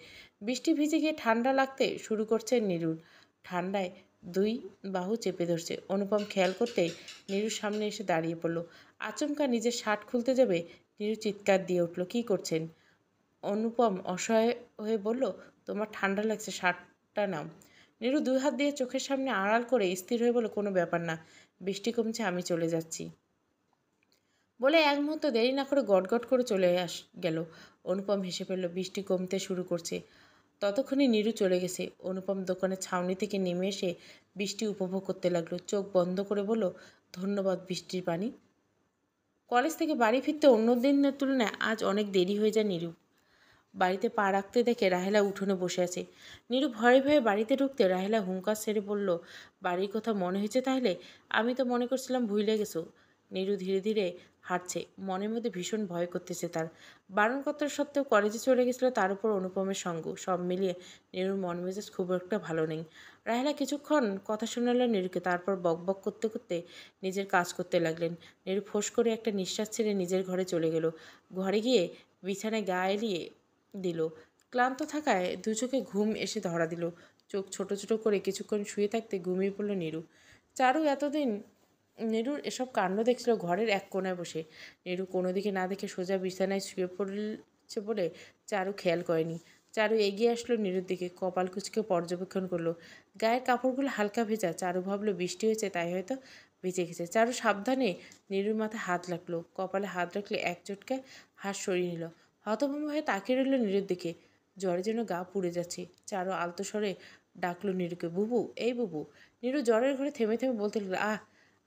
বৃষ্টি ভিজে গিয়ে ঠান্ডা লাগতে শুরু করছে নীরুর। ঠান্ডায় দুই বাহু চেপে ধরছে। অনুপম খেয়াল করতেই নীরুর সামনে এসে দাঁড়িয়ে পড়ল। আচমকা নিজের শার্ট খুলতে যাবে নীরু চিৎকার দিয়ে উঠল, কী করছেন? অনুপম অসহায় হয়ে বলল, তোমার ঠান্ডা লাগছে, শার্টটা নাও। নীরু দুই হাত দিয়ে চোখের সামনে আড়াল করে স্থির হয়ে বলল, কোনো ব্যাপার না, বৃষ্টি কমছে, আমি চলে যাচ্ছি। বলে এক মুহূর্ত দেরি না করে গটগট করে চলে গেল। অনুপম হেসে ফেলল। বৃষ্টি কমতে শুরু করছে। ততক্ষণে নীরু চলে গেছে। অনুপম দোকানের ছাউনি থেকে নেমে এসে বৃষ্টি উপভোগ করতে লাগলো। চোখ বন্ধ করে বলল, ধন্যবাদ বৃষ্টির পানি। কলেজ থেকে বাড়ি ফিরতে অন্য দিনের তুলনায় আজ অনেক দেরি হয়ে যায় নীরু। বাড়িতে পা রাখতে দেখে রাহেলা উঠোনে বসে আছে। নীরু ভয়ে ভয়ে বাড়িতে ঢুকতে রাহেলা হুঙ্কার ছেড়ে বলল, বাড়ির কথা মনে হয়েছে তাহলে? আমি তো মনে করছিলাম ভুলে গেছো। নীরু ধীরে ধীরে হাঁটছে। মনের মধ্যে ভীষণ ভয় করতেছে তার। বারণ করতে সত্ত্বেও কলেজে চলে গেছিল, তার উপর অনুপমের সঙ্গ। সব মিলিয়ে নীরুর মন মেজাজ খুব একটা ভালো নেই। রাহেলা কিছুক্ষণ কথা শোনালো নীরুকে, তারপর বকবক করতে করতে নিজের কাজ করতে লাগলেন। নীরু ফোঁস করে একটা নিঃশ্বাস ছেড়ে নিজের ঘরে চলে গেল। ঘরে গিয়ে বিছানায় গা এলিয়ে দিল। ক্লান্ত থাকায় দু চোখে ঘুম এসে ধরা দিল। চোখ ছোট ছোট করে কিছুক্ষণ শুয়ে থাকতে ঘুমিয়ে পড়ল নীরু। চারু এতদিন নীরুর এসব কাণ্ড দেখছিল ঘরের এক কোণায় বসে। নীরু কোনো দিকে না দেখে সোজা বিছানায় শুয়ে পড়ছে বলে চারু খেয়াল করেনি। চারু এগিয়ে আসলো নীরুর দিকে, কপাল কুঁচকে পর্যবেক্ষণ করলো। গায়ের কাপড়গুলো হালকা ভেজা। চারু ভাবলো বৃষ্টি হয়েছে, তাই হয়তো ভিজে গেছে। চারু সাবধানে নীরুর মাথায় হাত রাখলো। কপালে হাত রাখলে এক চটকায় হাত সরিয়ে নিল। হতভম্ব হয়ে তাকিয়ে রইল নীরুর দিকে। জ্বরে যেন গা পুড়ে যাচ্ছে। চারু আলতো স্বরে ডাকলো নীরুকে, বুবু, এই বুবু। নীরু জ্বরের ঘরে থেমে থেমে বলতে লাগলো,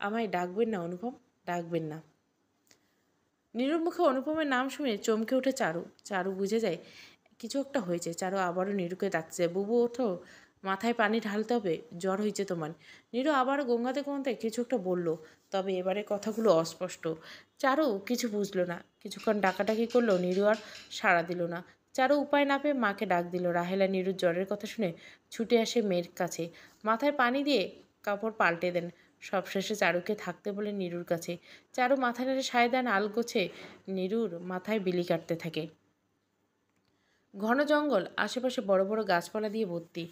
আমায় ডাকবেন না অনুপম, ডাকবেন না। নীরুর মুখে অনুপমের নাম শুনে চমকে ওঠে চারু। চারু বুঝে যায় কিছু একটা হয়েছে। চারু আবারও নীরুকে ডাকতে যায়, বুবু ওঠো, মাথায় পানি ঢালতে হবে, জ্বর হয়েছে তোমার। নীরু আবারও গঙ্গাতে গঙ্গাতে কিছু একটা বলল, তবে এবারে কথাগুলো অস্পষ্ট। চারু কিছু বুঝলো না। কিছুক্ষণ ডাকাডাকি করলো, নীরু আর সাড়া দিল না। চারু উপায় না পেয়ে মাকে ডাক দিল। রাহেলা নীরুর জ্বরের কথা শুনে ছুটে আসে মেয়ের কাছে, মাথায় পানি দিয়ে কাপড় পাল্টে দেন। সবশেষে চারুকে থাকতে বলে নীরুর কাছে। চারু মাথা নেড়ে সায় দেন আলগোছে। নীরুর মাথায় বিলি কাটতে থাকে। ঘন জঙ্গল, আশেপাশে বড় বড় গাছপালা দিয়ে ভর্তি।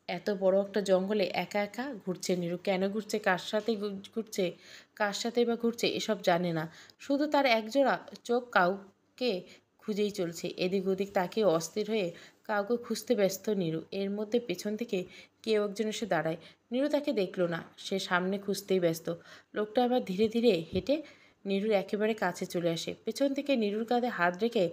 এত বড় একটা জঙ্গলে একা একা ঘুরছে নীরু। কেন ঘুরছে, কার সাথে ঘুরছে, কার সাথেই বা ঘুরছে এসব জানে না। শুধু তার একজোড়া চোখ কাউকে খুঁজেই চলছে। এদিক ওদিক তাকিয়ে অস্থির হয়ে কাউকে খুঁজতে ব্যস্ত নীরু। এর মধ্যে পেছন থেকে কেউ একজন এসে দাঁড়ায়। নীরু তাকে দেখল না, সে সামনে খুঁজতেই ব্যস্ত। লোকটা আবার ধীরে ধীরে হেঁটে নীরুর একেবারে কাছে চলে আসে। পেছন থেকে নীরুর কাঁধে হাত রেখে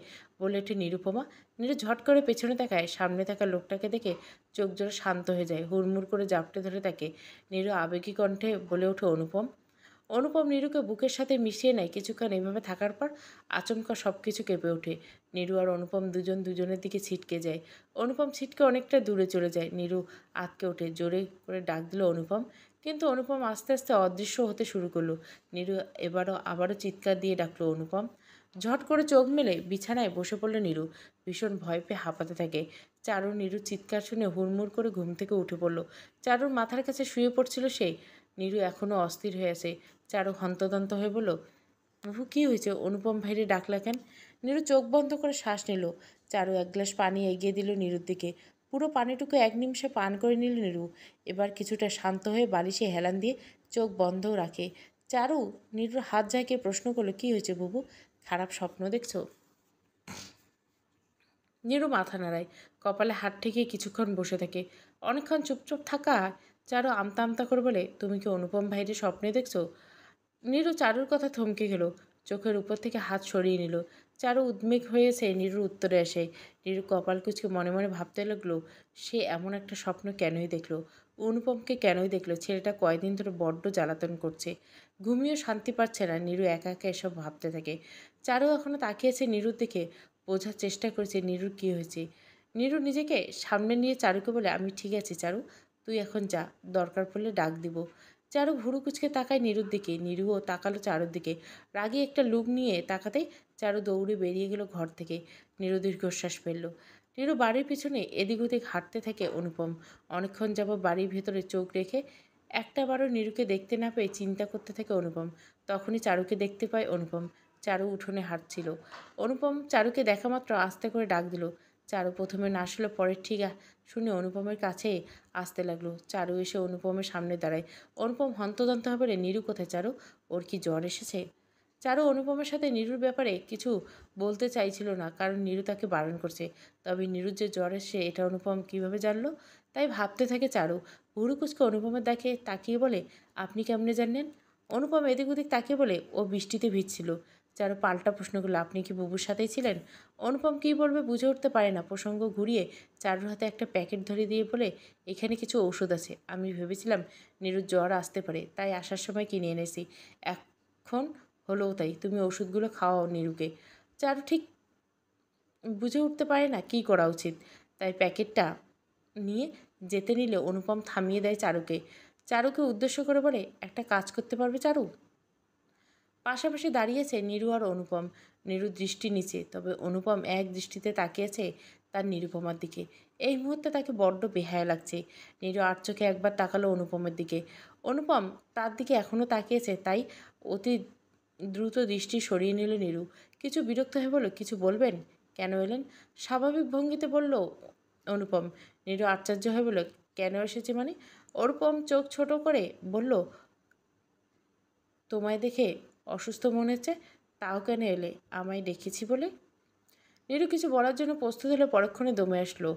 বলে ওঠে, নিরুপমা। নীরু ঝট করে পেছনে তাকায়। সামনে থাকা লোকটাকে দেখে চোখ জোড়া শান্ত হয়ে যায়। হুড়মুড় করে জাপটে ধরে তাকে। নীরু আবেগী কণ্ঠে বলে ওঠে, অনুপম। অনুপম নীরুকে বুকের সাথে মিশিয়ে নেয়। কিছুক্ষণ এভাবে থাকার পর আচমকা সব কিছু কেঁপে ওঠে। নীরু আর অনুপম দুজন দুজনের দিকে ছিটকে যায়। অনুপম ছিটকে অনেকটা দূরে চলে যায়। নীরু আঁতকে ওঠে, জোরে করে ডাক দিল, অনুপম। কিন্তু অনুপম আস্তে আস্তে অদৃশ্য হতে শুরু করলো। নীরু আবারও চিৎকার দিয়ে ডাকলো, অনুপম। ঝট করে চোখ মেলে বিছানায় বসে পড়ল নীরু। ভীষণ ভয় পেয়ে হাঁপাতে থাকে। চারু নীরুর চিৎকার শুনে হুড়মুড় করে ঘুম থেকে উঠে পড়ল। চারুর মাথার কাছে শুয়ে পড়ছিল সে। নীরু এখনও অস্থির হয়ে আছে। চারু হন্তদন্ত হয়ে বলল, প্রভু, কী হয়েছে? অনুপম ভাইরে ডাকলা কেন? নীরু চোখ বন্ধ করে শ্বাস নিল। চারু এক গ্লাস পানি এগিয়ে দিল নীরুর দিকে। পুরো পানিটুকু এক নিমিষে পান করে নিল নীরু। এবার কিছুটা শান্ত হয়ে বালিশে হেলান দিয়ে চোখ বন্ধও রাখে। চারু নীরুর হাত ঝাঁকিয়ে প্রশ্ন করলো, কী হয়েছে বুবু? খারাপ স্বপ্ন দেখছো? নীরু মাথা নাড়ায়, কপালে হাত ঠেকিয়ে কিছুক্ষণ বসে থাকে। অনেকক্ষণ চুপচাপ থাকা চারু আমতা আমতা করে বলে, তুমি কি অনুপম ভাইরে স্বপ্নে দেখছো? নীরু চারুর কথা থমকে গেল। চোখের উপর থেকে হাত সরিয়ে নিল। চারু উদ্বেগ হয়েছে নীরুর উত্তরে আসে। নীরু কপাল কুঁচকে মনে মনে ভাবতে লাগলো, সে এমন একটা স্বপ্ন কেনই দেখলো? অনুপমকে কেনই দেখলো? ছেলেটা কয়দিন ধরে বড্ড জ্বালাতন করছে। ঘুমিয়েও শান্তি পাচ্ছে না। নীরু একা একা এসব ভাবতে থাকে। চারু এখনো তাকিয়েছে নীরুর দিকে। বোঝার চেষ্টা করেছে নীরুর কী হয়েছে। নীরু নিজেকে সামনে নিয়ে চারুকে বলে, আমি ঠিক আছি চারু, তুই এখন যা, দরকার পড়লে ডাক দিব। চারু ভুরু কুচকে তাকায় নীরুর দিকে। নীরুও তাকালো চারুর দিকে। রাগী একটা লুক নিয়ে তাকাতেই চারু দৌড়ে বেরিয়ে গেল ঘর থেকে। নীরু দীর্ঘশ্বাস ফেলল। নীরু বাড়ির পিছনে এদিক ওদিক হাঁটতে থাকে অনুপম। অনেকক্ষণ যাবৎ বাড়ির ভেতরে চোখ রেখে একটাবারও নীরুকে দেখতে না পেয়ে চিন্তা করতে থাকে অনুপম। তখনই চারুকে দেখতে পায় অনুপম। চারু উঠোনে হাঁটছিল। অনুপম চারুকে দেখা মাত্র আস্তে করে ডাক দিল। চারু প্রথমে না আসলো, পরে ঠিক শুনে অনুপমের কাছে আসতে লাগলো। চারু এসে অনুপমের সামনে দাঁড়ায়। অনুপম হন্তদন্ত হবে, নীরু কোথায় চারু? ওর কি জ্বর এসেছে? চারু অনুপমের সাথে নীরুর ব্যাপারে কিছু বলতে চাইছিল না, কারণ নীরু তাকে বারণ করছে। তবে নীরুর যে জ্বর এসে এটা অনুপম কিভাবে জানলো? তাই ভাবতে থাকে চারু। ভুরু কুচকে অনুপমের দিকে তাকিয়ে বলে, আপনি কেমনে জানলেন? অনুপম এদিক ওদিক তাকিয়ে বলে, ও বৃষ্টিতে ভিজছিল। চারু পাল্টা প্রশ্ন করলো, আপনি কি বুবুর সাথেই ছিলেন? অনুপম কী বলবে বুঝে উঠতে পারে না। প্রসঙ্গ ঘুরিয়ে চারুর হাতে একটা প্যাকেট ধরে দিয়ে বলে, এখানে কিছু ঔষধ আছে। আমি ভেবেছিলাম নীরুর জ্বর আসতে পারে, তাই আসার সময় কিনে এনেছি। এখন হলেও তাই, তুমি ওষুধগুলো খাওয়াও নীরুকে। চারু ঠিক বুঝে উঠতে পারে না কী করা উচিত, তাই প্যাকেটটা নিয়ে যেতে নিলে অনুপম থামিয়ে দেয় চারুকে। চারুকে উদ্দেশ্য করে বলে, একটা কাজ করতে পারবে চারু? পাশাপাশি দাঁড়িয়েছে নীরু আর অনুপম। নীরুর দৃষ্টি নিচে, তবে অনুপম এক দৃষ্টিতে তাকিয়েছে তার নিরুপমার দিকে। এই মুহূর্তে তাকে বড্ড বেহায়া লাগছে। নীরু আর চোখে একবার তাকালো অনুপমের দিকে। অনুপম তার দিকে এখনও তাকিয়েছে, তাই অতি দ্রুত দৃষ্টি সরিয়ে নিল নীরু। কিছু বিরক্ত হয়ে বলল, কিছু বলবেন? কেন এলেন? স্বাভাবিক ভঙ্গিতে বলল অনুপম। নীরু আশ্চর্য হয়ে বলল, কেন এসেছে মানে? অনুপম চোখ ছোট করে বলল, তোমায় দেখে অসুস্থ মনে হচ্ছে, তাও কেন এলে? আমায় ডেকেছি বলে? নীরু কিছু বলার জন্য প্রস্তুত হলে পরক্ষণে দমে আসলো।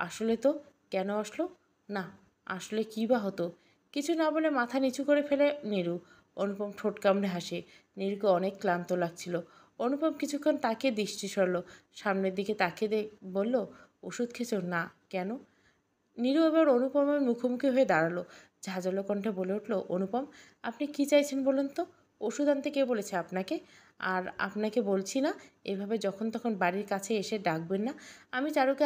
আসলে তো কেন আসলো? না, আসলে কী বা হতো? কিছু না বলে মাথা নিচু করে ফেলে নীরু। অনুপম ঠোঁট কামড়ে হাসে। নীরুকে অনেক ক্লান্ত লাগছিল। অনুপম কিছুক্ষণ তাকিয়ে দৃষ্টি সরল, সামনের দিকে তাকিয়ে বলল, ওষুধ খেয়েছো? না। কেন? নীরু এবার অনুপমের মুখোমুখি হয়ে দাঁড়ালো, ঝাঁঝালো কণ্ঠে বলে উঠল, অনুপম, আপনি কি চাইছেন বলুন তো? ওষুধ আনতে কে বলেছে আপনাকে? আর আপনাকে বলছি না এভাবে যখন তখন বাড়ির কাছে এসে ডাকবেন না। আমি চারুকে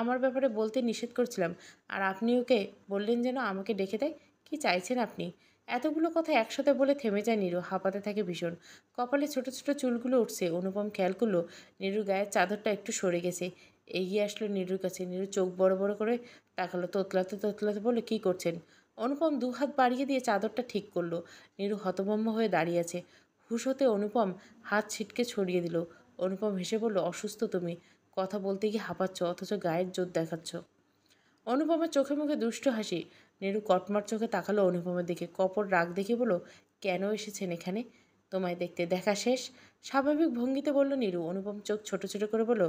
আমার ব্যাপারে বলতে নিষেধ করছিলাম, আর আপনি ওকে বললেন যেন আমাকে ডেকে দেয়। কি চাইছেন আপনি? এতগুলো কথা একসাথে বলে থেমে যায় নীরু, হাঁপাতে থাকে ভীষণ, কপালে ছোট ছোট চুলগুলো উঠছে। অনুপম খেয়াল করলো নীরুর গায়ের চাদরটা একটু সরে গেছে, এগিয়ে আসলো নীরুর কাছে। নীরু চোখ বড় বড় করে তাকালো, তোতলাতে তোতলাতে বলে, কি করছেন? অনুপম দু হাত বাড়িয়ে দিয়ে চাদরটা ঠিক করলো। নীরু হতভম্ব হয়ে দাঁড়িয়ে আছে। হুঁশ হতে অনুপম হাত ছিটকে ছড়িয়ে দিল। অনুপম হেসে বলল, অসুস্থ তুমি? কথা বলতে গিয়ে হাঁপাচ্ছ, অথচ গায়ের জোর দেখাচ্ছ। অনুপমের চোখে মুখে দুষ্ট হাসি। নীরু কটমার চোখে তাকালো অনুপমের দিকে, কপট রাগ দেখে বলল, কেন এসেছেন এখানে? তোমায় দেখতে। দেখা শেষ? স্বাভাবিক ভঙ্গিতে বলল নীরু। অনুপম চোখ ছোট ছোট করে বলল,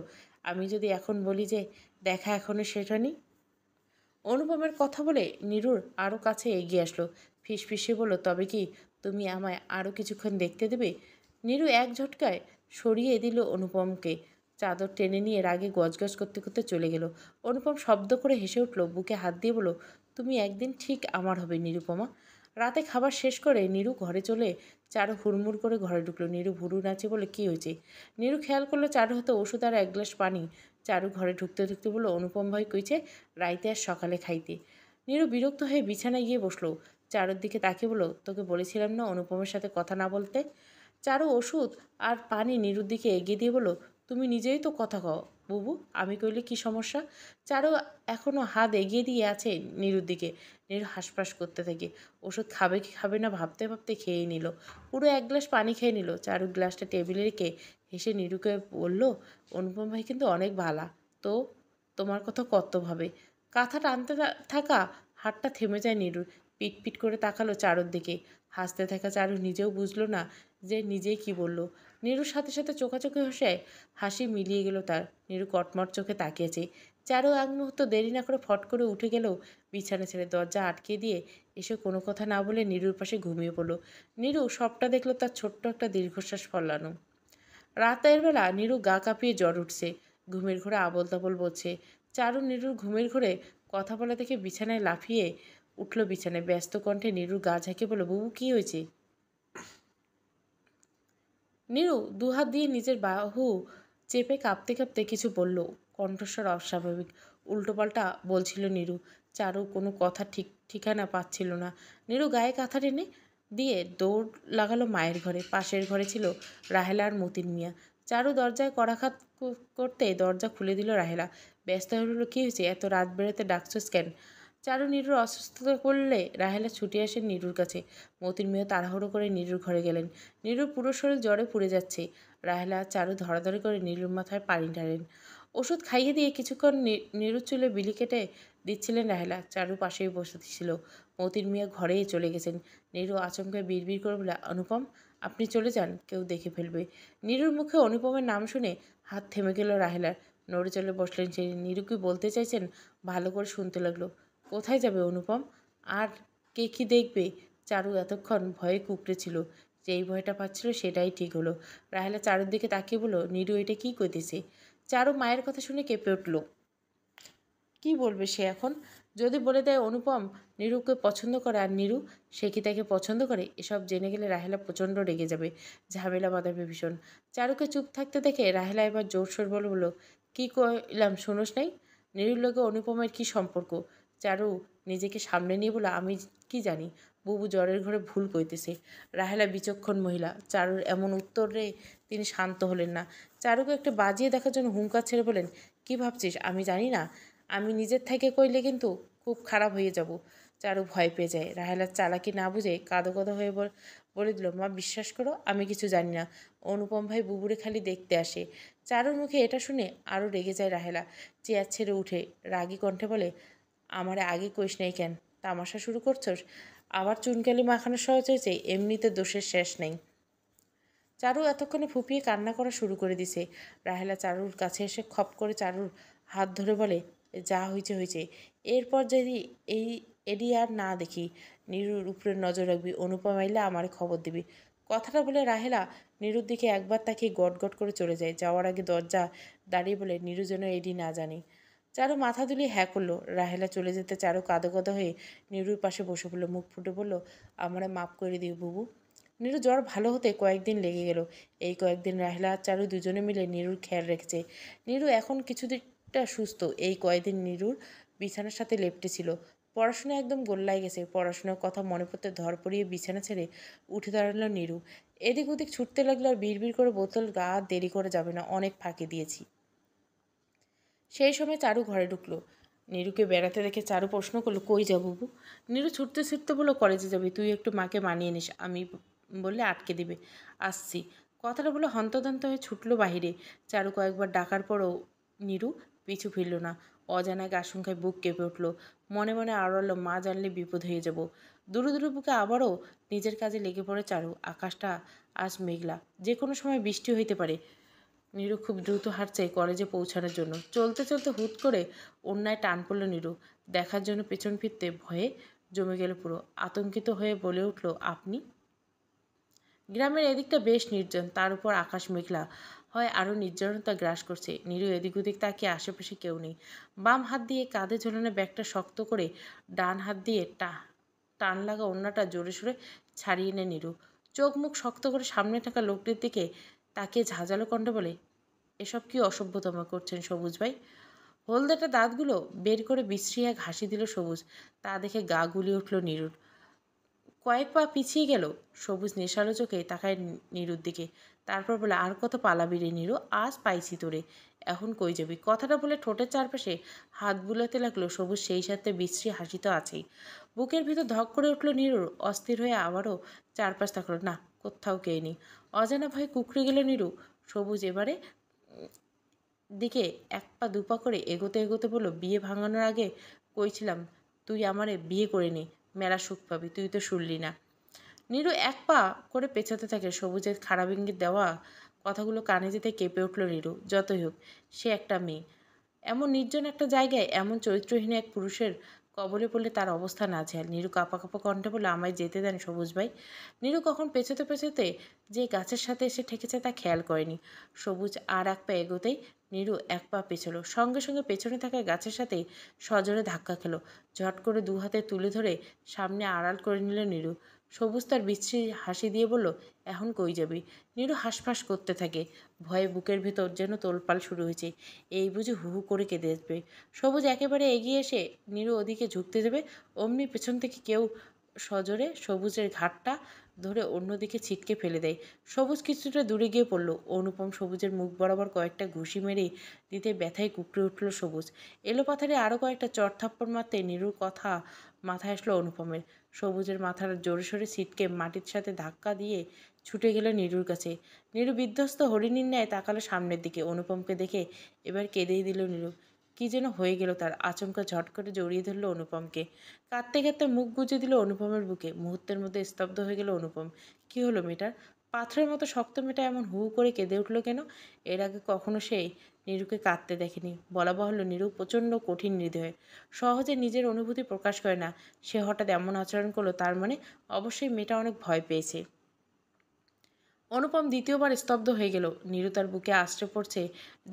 আমি যদি এখন বলি যে দেখা এখনো শেষ হয়নি? অনুপমের কথা বলে নীরুর আরও কাছে এগিয়ে আসলো, ফিসফিসিয়ে বলল, তবে কি তুমি আমায় আরও কিছুক্ষণ দেখতে দেবে? নীরু এক ঝটকায় সরিয়ে দিল অনুপমকে, চাদর টেনে নিয়ে রাগে গজগজ করতে করতে চলে গেল। অনুপম শব্দ করে হেসে উঠল, বুকে হাত দিয়ে বলল, তুমি একদিন ঠিক আমার হবে নিরুপমা। রাতে খাবার শেষ করে নীরু ঘরে চলে চারু হুড়মুড় করে ঘরে ঢুকলো। নীরু ভুরু নাচে বলে, কি হয়েছে? নীরু খেয়াল করলো চারু হতে ওষুধ আর এক গ্লাস পানি। চারু ঘরে ঢুকতে ঢুকতে বলল, অনুপম ভাই কইছে রাইতে আর সকালে খাইতে। নীরু বিরক্ত হয়ে বিছানায় গিয়ে বসলো। চারুর দিকে তাকিয়ে বলল, তোকে বলেছিলাম না অনুপমের সাথে কথা না বলতে? চারু ওষুধ আর পানি নীরুর দিকে এগিয়ে দিয়ে বলল, তুমি নিজেই তো কথা কও বুবু, আমি কইলে কি সমস্যা? চারু এখনও হাত এগিয়ে দিয়ে আছে নীরুর দিকে। নীরু হাঁসফাঁস করতে থাকে। ওষুধ খাবে কি খাবে না ভাবতে ভাবতে খেয়েই নিল। পুরো এক গ্লাস পানি খেয়ে নিল। চারু গ্লাসটা টেবিলে রেখে হেসে নীরুকে বলল, অনুপম ভাই কিন্তু অনেক ভালা তো, তোমার কথা কত ভাবে। কাঁথা টানতে থাকা হাতটা থেমে যায় নীরুর। পিট পিট করে তাকালো চারুর দিকে। হাসতে থাকা চারু নিজেও বুঝলো না যে নিজেই কি বলল। নীরুর সাথে সাথে চোখাচোখি হসে হাসি মিলিয়ে গেল তার। নীরু কটমট চোখে তাকিয়েছে। চারু এক মুহূর্ত দেরি না করে ফট করে উঠে গেল, বিছানা ছেড়ে দরজা আটকে দিয়ে এসে কোনো কথা না বলে নীরুর পাশে ঘুমিয়ে পড়ল। নীরু সবটা দেখলো তার ছোট্ট একটা দীর্ঘশ্বাস ফলানো। রাতের বেলা নীরু গা কাঁপিয়ে জ্বর উঠছে, ঘুমের ঘোরে আবোল তাবোল বলছে। চারু নীরুর ঘুমের ঘোরে কথা বলা দেখে বিছানায় লাফিয়ে উঠল। বিছানায় ব্যস্ত কণ্ঠে নীরুর গা ঝাঁকে বলল, বুবু কি হয়েছে? নীরু দুহাত দিয়ে নিজের বাহু চেপে কাঁপতে কাঁপতে কিছু বলল, কণ্ঠস্বর অস্বাভাবিক। উল্টোপাল্টা বলছিল নীরু। চারু কোনো কথা ঠিকানা পাচ্ছিল না। নীরু গায়ে কাঁথা টেনে দিয়ে দৌড় লাগালো মায়ের ঘরে। পাশের ঘরে ছিল রাহেলা আর মতিন মিয়া। চারু দরজায় কড়াঘাত করতে দরজা খুলে দিল রাহেলা। ব্যস্ত হয়ে বলল, কী হয়েছে? এত রাত বেড়াতে ডাকছস কেন? চারু নীরুর অসুস্থতা করলে রাহেলা ছুটে আসেন নীরুর কাছে। মতিন মিয়া তাড়াহুড়ো করে নীরুর ঘরে গেলেন। নীরুর পুরো শরীর জ্বরে পুড়ে যাচ্ছে। রাহেলা আর চারু ধরাধরি করে নীরুর মাথায় পানি ঢালেন। ওষুধ খাইয়ে দিয়ে কিছুক্ষণ নীরুর চুলে বিলি কেটে দিচ্ছিলেন রাহেলা। চারু পাশেই বসেছিল। মতিন মিয়া ঘরেই চলে গেছেন। নীরু আচমকা বিড়বিড় করে বলে, অনুপম আপনি চলে যান, কেউ দেখে ফেলবে। নীরুর মুখে অনুপমের নাম শুনে হাত থেমে গেল রাহেলার। নড়ে চলে বসলেন সে। নীরু কি বলতে চাইছেন ভালো করে শুনতে লাগলো। কোথায় যাবে অনুপম? আর কে কি দেখবে? চারু এতক্ষণ ভয়ে কুঁকড়েছিল। যেই ভয়টা পাচ্ছিল সেটাই ঠিক হলো। রাহেলা চারুর দিকে তাকিয়ে বলল, নীরু এটা কি কইতেছে? চারু মায়ের কথা শুনে কেঁপে উঠল। কি বলবে সে এখন? যদি বলে দেয় অনুপম নীরুকে পছন্দ করে আর নীরু সে কি তাকে পছন্দ করে, এসব জেনে গেলে রাহেলা প্রচণ্ড রেগে যাবে, ঝামেলা বাঁধাবে ভীষণ। চারুকে চুপ থাকতে দেখে রাহেলা এবার জোরসোর বলে বলল, কি কইলাম শোনস নাই? নীরুর লগে অনুপমের কি সম্পর্ক? চারু নিজেকে সামনে নিয়ে বলে, আমি কি জানি, বুবু জ্বরের ঘরে ভুল কইতেছে। রাহেলা বিচক্ষণ মহিলা, চারুর এমন উত্তরে তিনি শান্ত হলেন না। চারুকে একটা বাজিয়ে দেখার জন্য হুঙ্কার ছেড়ে বলেন, কি ভাবছিস আমি জানি না? আমি নিজের থেকে কইলে কিন্তু খুব খারাপ হয়ে যাব। চারু ভয় পেয়ে যায়। রাহেলার চালাকি না বুঝে কাঁদো কাঁদো হয়ে বলে দিল, মা বিশ্বাস করো আমি কিছু জানি না। অনুপম ভাই বুবুরে খালি দেখতে আসে। চারুর মুখে এটা শুনে আরও রেগে যায় রাহেলা। চেয়ার ছেড়ে উঠে রাগী কণ্ঠে বলে, আমারে আগে কইস নাই কেন? তামাশা শুরু করছস? আবার চুনকালি মাখানো সহজ হয়েছে, এমনিতে দোষের শেষ নেই। চারু এতক্ষণে ফুপিয়ে কান্না করা শুরু করে দিছে। রাহেলা চারুর কাছে এসে খপ করে চারুর হাত ধরে বলে, যা হয়েছে হয়েছে, এরপর যদি এডি আর না দেখি, নীরুর উপরে নজর রাখবি, অনুপম আইলে আমারে খবর দিবি। কথাটা বলে রাহেলা নীরুর দিকে একবার তাকিয়ে গটগট করে চলে যায়। যাওয়ার আগে দরজা দাঁড়িয়ে বলে, নীরু যেন এডি না জানি। চারু মাথা দুলিয়ে হ্যাঁ করলো। রাহেলা চলে যেতে চারু কাঁদো কাঁদো হয়ে নীরুর পাশে বসে পড়লো। মুখ ফুটে বলল, আমারে মাফ করে দিও বুবু। নীরু জ্বর ভালো হতে কয়েকদিন লেগে গেল। এই কয়েকদিন রাহেলা আর চারু দুজনে মিলে নীরুর খেয়াল রেখেছে। নীরু এখন কিছুদিনটা সুস্থ। এই কয়েকদিন নীরুর বিছানার সাথে লেপ্টে ছিল। পড়াশোনা একদম গোল্লায় গেছে। পড়াশোনার কথা মনে পড়তে ধর পড়িয়ে বিছানা ছেড়ে উঠে দাঁড়ালো নীরু। এদিক ওদিক ছুটতে লাগলো আর বিড়বিড় করে বোতল, গা দেরি করে যাবে না, অনেক ফাঁকি দিয়েছি। সেই সময় চারু ঘরে ঢুকলো। নীরুকে বেড়াতে দেখে চারু প্রশ্ন করলো, কই যা বুবু? নীরু ছুটতে ছুটতে বললো, কলেজে যাবি, তুই একটু মাকে মানিয়ে নিস, আমি বললে আটকে দিবে। আসছি। কথাটা বলে হন্তদন্ত হয়ে ছুটলো বাহিরে। চারু কয়েকবার ডাকার পরও নীরু পিছু ফিরল না। অজানা আশঙ্কায় বুক কেঁপে উঠল। মনে মনে আওড়ালো, মা জানলে বিপদ হয়ে যাব। দুরু দুরু বুকে আবারও নিজের কাজে লেগে পড়ে চারু। আকাশটা আজ মেঘলা, যে কোনো সময় বৃষ্টি হইতে পারে। নীরু খুব দ্রুত হাঁটছে কলেজে পৌঁছানোর জন্য। চলতে চলতে হুট করে অন্যায় টান পড়ল নীরু। দেখার জন্য পেছন ফিরতে ভয়ে জমে গেল পুরো। আতঙ্কিত হয়ে বলে উঠল, আপনি? গ্রামের এদিকটা বেশ নির্জন, তার উপর আকাশ মেঘলা, হয় আরও নির্জনতা গ্রাস করছে। নীরু এদিক ওদিক তাকিয়ে, আশেপাশে কেউ নেই। বাম হাত দিয়ে কাঁধে ঝোলানো ব্যাগটা শক্ত করে ডান হাত দিয়ে টান লাগা অন্যটা জোরে সোরে ছাড়িয়ে নেয় নীরু। চোখ মুখ শক্ত করে সামনে থাকা লোকটির দিকে তাকিয়ে ঝাঁঝালো কণ্ঠে বলে, এসব কি অসভ্যতম করছেন সবুজ ভাই? হলদেটা দাঁতগুলো বের করে বিশ্রী এক হাসি দিল সবুজ। তা দেখে গা গুলিয়ে উঠল নীরুর। কয়েক পা পিছিয়ে গেল। সবুজ নেশালো চোখে তাকায় নীরুর দিকে। তারপর বলে, আর কত পালাবি রে নীরু, আজ পাইছি তোরে, এখন কই যাবি? কথাটা বলে ঠোঁটের চারপাশে হাত বুলাতে লাগলো সবুজ। সেই সাথে বিশ্রী হাসি তো আছেই। বুকের ভিতর ধক করে উঠল নীরুর। অস্থির হয়ে আবারও চারপাশ তাকলো। না, কোথাও কে নেই। অজানা ভয়ে কুকড়ে গেল নীরু। সবুজ এবারে দিকে এক পা দুপা করে এগোতে এগোতে বলল, বিয়ে ভাঙানোর আগে কইছিলাম তুই আমারে বিয়ে করে নে, মেলা সুখ পাবি, তুই তো শুনলি না। নীরু এক পা করে পেছাতে থাকে। সবুজের খারাপ ইঙ্গিত দেওয়া কথাগুলো কানে যেতে কেঁপে উঠল নীরু। যতই হোক, সে একটা মেয়ে। এমন নির্জন একটা জায়গায় এমন চরিত্রহীন এক পুরুষের কবলে পড়লে তার অবস্থা নাজেহাল। নীরু কাঁপা কাঁপা কণ্ঠে বলে, আমায় যেতে দেন সবুজ ভাই। নীরু কখন পেছোতে পেছোতে যে গাছের সাথে এসে ঠেকেছে তা খেয়াল করেনি। সবুজ আর এক পা এগোতেই নীরু এক পা পেছলো। সঙ্গে সঙ্গে পেছনে থাকা গাছের সাথে সজোরে ধাক্কা খেলো। ঝট করে দু হাতে তুলে ধরে সামনে আড়াল করে নিল নীরু। সবুজ তার বিশ্রী হাসি দিয়ে বলল, এখন কই যাবি? নীরু হাঁসফাঁস করতে থাকে। ভয়ে বুকের ভেতর যেন তোলপাল শুরু হয়েছে। এই বুঝে হু হু করে কেঁদে আসবে। সবুজ একেবারে এগিয়ে এসে নীরু ওদিকে ঝুঁকতে যাবে, অমনি পেছন থেকে কেউ সজোরে সবুজের ঘাটটা ধরে অন্যদিকে ছিটকে ফেলে দেয়। সবুজ কিছুটা দূরে গিয়ে পড়ল। অনুপম সবুজের মুখ বরাবর কয়েকটা ঘুষি মেরে দিতে ব্যথায় কুকড়ে উঠল সবুজ। এলোপাথারে আরও কয়েকটা চড় থাপ্পড় মারতে নীরুর কথা মাথায় আসলো অনুপমের। সবুজের মাথার জোরে সোরে ছিটকে মাটির সাথে ধাক্কা দিয়ে ছুটে গেল নীরুর কাছে। নীরু বিধ্বস্ত হরিণীর ন্যায় তাকালো সামনের দিকে। অনুপমকে দেখে এবার কেঁদেই দিল নীরু। কি যেন হয়ে গেল তার। আচমকা ঝট করে জড়িয়ে ধরল অনুপমকে। কাঁদতে কাঁদতে মুখ গুজে দিল অনুপমের বুকে। মুহূর্তের মধ্যে স্তব্ধ হয়ে গেল অনুপম। কি হলো মেয়েটার? পাথরের মতো শক্ত মেয়েটা এমন হু হু করে কেঁদে উঠল কেন? এর আগে কখনো সে নীরুকে কাঁদতে দেখেনি। বলা বাহুল্য, নীরু প্রচণ্ড কঠিন হৃদয়, সহজে নিজের অনুভূতি প্রকাশ করে না। সে হঠাৎ এমন আচরণ করলো, তার মানে অবশ্যই মেয়েটা অনেক ভয় পেয়েছে। অনুপম দ্বিতীয়বার স্তব্ধ হয়ে গেল। নীরু তার বুকে আশ্রে পড়ছে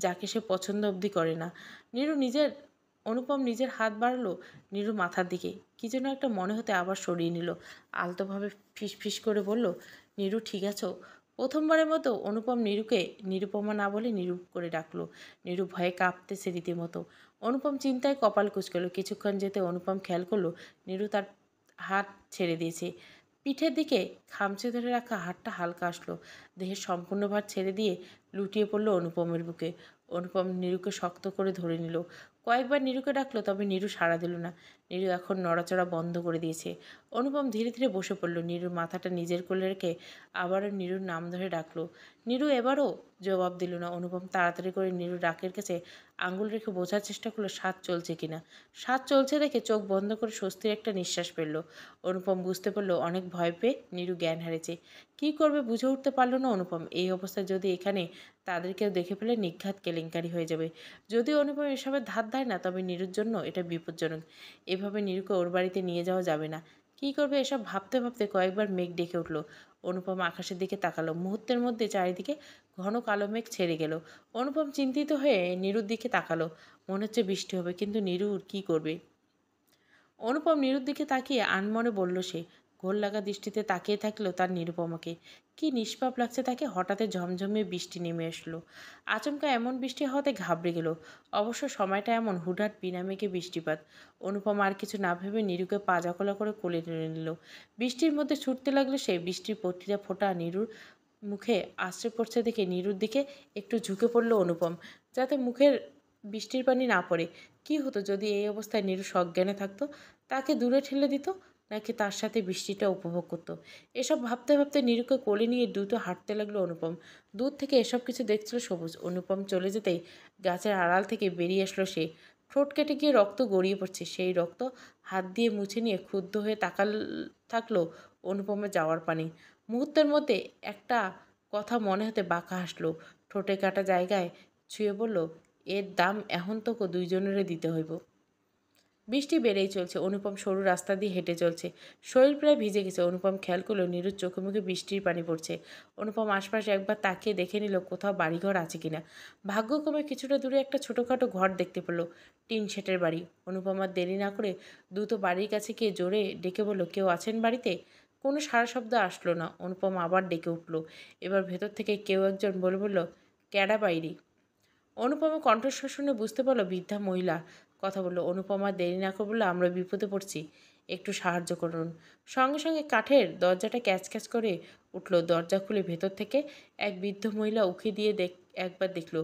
যাকে সে পছন্দ অবধি করে না। অনুপম নিজের হাত বাড়ালো নীরুর মাথার দিকে। কি যেন একটা মনে হতে আবার সরিয়ে নিল। আলতোভাবে ফিসফিস করে বলল, নীরু ঠিক আছো? প্রথমবারের মতো অনুপম নীরুকে নিরুপমা না বলে নীরু করে ডাকলো। নীরু ভয়ে কাঁপতেছে রীতিমতো। অনুপম চিন্তায় কপাল কুঁচকালো। কিছুক্ষণ যেতে অনুপম খেয়াল করলো নীরু তার হাত ছেড়ে দিয়েছে। পিঠের দিকে খামচে ধরে রাখা হাতটা হালকা আসলো। দেহের সম্পূর্ণ ভার ছেড়ে দিয়ে লুটিয়ে পড়ল অনুপমের বুকে। অনুপম নীরুকে শক্ত করে ধরে নিল। কয়েকবার নীরুকে ডাকলো, তবে নীরু সাড়া দিল না। নীরু এখন নড়াচড়া বন্ধ করে দিয়েছে। অনুপম ধীরে ধীরে বসে পড়ল। নীরুর মাথাটা নিজের কোলে রেখে আবারও নীরুর নাম ধরে ডাকলো। নীরু এবারও জবাব দিল না। অনুপম তাড়াতাড়ি করে নীরুর ডাকের কাছে আঙুল রেখে বোঝার চেষ্টা করলো শ্বাস চলছে কিনা। শ্বাস চলছে দেখে চোখ বন্ধ করে স্বস্তির একটা নিঃশ্বাস ফেলল। অনুপম বুঝতে পারলো অনেক ভয় পেয়ে নীরু জ্ঞান হারিয়েছে। কী করবে বুঝে উঠতে পারল না অনুপম। এই অবস্থায় যদি এখানে তাদের কেউ দেখে ফেলে নিঘাত কেলেঙ্কারি হয়ে যাবে। যদি অনুপম এসবের ধার ধায় না, তবে নীরুর জন্য এটা বিপজ্জনক। এভাবে নীরুকে ওর বাড়িতে নিয়ে যাওয়া যাবে না। কী করবে এসব ভাবতে ভাবতে কয়েকবার মেঘ ডেকে উঠল। অনুপম আকাশের দিকে তাকালো। মুহূর্তের মধ্যে চারিদিকে ঘন কালো মেঘ ছেড়ে গেল। অনুপম চিন্তিত হয়ে নীরুর দিকে তাকালো। মনে হচ্ছে বৃষ্টি হবে, কিন্তু নীরুর কি করবে? অনুপম নীরুর দিকে তাকিয়ে আনমনে বলল সে। ঘোর লাগা দৃষ্টিতে তাকিয়ে থাকলো তার নিরুপমাকে। কি নিষ্পাপ লাগছে তাকে। হঠাৎ ঝমঝমে বৃষ্টি নেমে আসলো। আচমকা এমন বৃষ্টি হওয়াতে ঘাবড়ে গেল। অবশ্য সময়টা এমন, হুটহাট বিনা মেঘে বৃষ্টিপাত। অনুপম আর কিছু না ভেবে নীরুকে পা জাকলা করে কোলে টেনে নিল। বৃষ্টির মধ্যে ছুটতে লাগলো সে। বৃষ্টির প্রতিটা ফোঁটা নীরুর মুখে আশ্রে পড়ছে দেখে নীরুর দিকে একটু ঝুঁকে পড়ল অনুপম, যাতে মুখের বৃষ্টির পানি না পড়ে। কি হতো যদি এই অবস্থায় নীরু সজ্ঞানে থাকতো? তাকে দূরে ঠেলে দিত, নাকি তার সাথে বৃষ্টিটা উপভোগ করত? এসব ভাবতে ভাবতে নীরুকে কোলে নিয়ে দ্রুত হাঁটতে লাগলো অনুপম। দূর থেকে এসব কিছু দেখছিল সবুজ। অনুপম চলে যেতেই গাছের আড়াল থেকে বেরিয়ে আসলো সে। ঠোঁট কেটে গিয়ে রক্ত গড়িয়ে পড়ছে। সেই রক্ত হাত দিয়ে মুছে নিয়ে ক্ষুব্ধ হয়ে থাকলো অনুপমের যাওয়ার পানি। মুহূর্তের মধ্যে একটা কথা মনে হতে বাঁকা হাসলো। ঠোঁটে কাটা জায়গায় ছুঁয়ে বলল, এর দাম এখন তোকে দুইজনেরে দিতে হইব। বৃষ্টি বেড়েই চলছে। অনুপম সরু রাস্তা দিয়ে হেঁটে চলছে। শরীর প্রায় ভিজে গেছে। অনুপম খেয়াল করলো নীরুর চোখে মুখে বৃষ্টির পানি পড়ছে। অনুপম আশপাশে একবার তাকিয়ে দেখে নিল কোথাও বাড়িঘর আছে কিনা। ভাগ্যক্রমে কিছুটা দূরে একটা ছোটোখাটো ঘর দেখতে পেল, টিন শেটের বাড়ি। অনুপম আর দেরি না করে দ্রুত বাড়ির কাছে গিয়ে জোরে ডেকে বলল, কেউ আছেন বাড়িতে? কোনো সারা শব্দ আসলো না। অনুপম আবার ডেকে উঠল। এবার ভেতর থেকে কেউ একজন বলল, ক্যাডা বাইরি? অনুপমা কণ্ঠস্বর শুনে বুঝতে পারলো বৃদ্ধা মহিলা কথা বলল। অনুপমা দেরি না করে বলল, আমরা বিপদে পড়ছি, একটু সাহায্য করুন। সঙ্গে সঙ্গে কাঠের দরজাটা ক্যাচ ক্যাচ করে উঠল। দরজা খুলে ভেতর থেকে এক বৃদ্ধ মহিলা উঁকি দিয়ে একবার দেখল।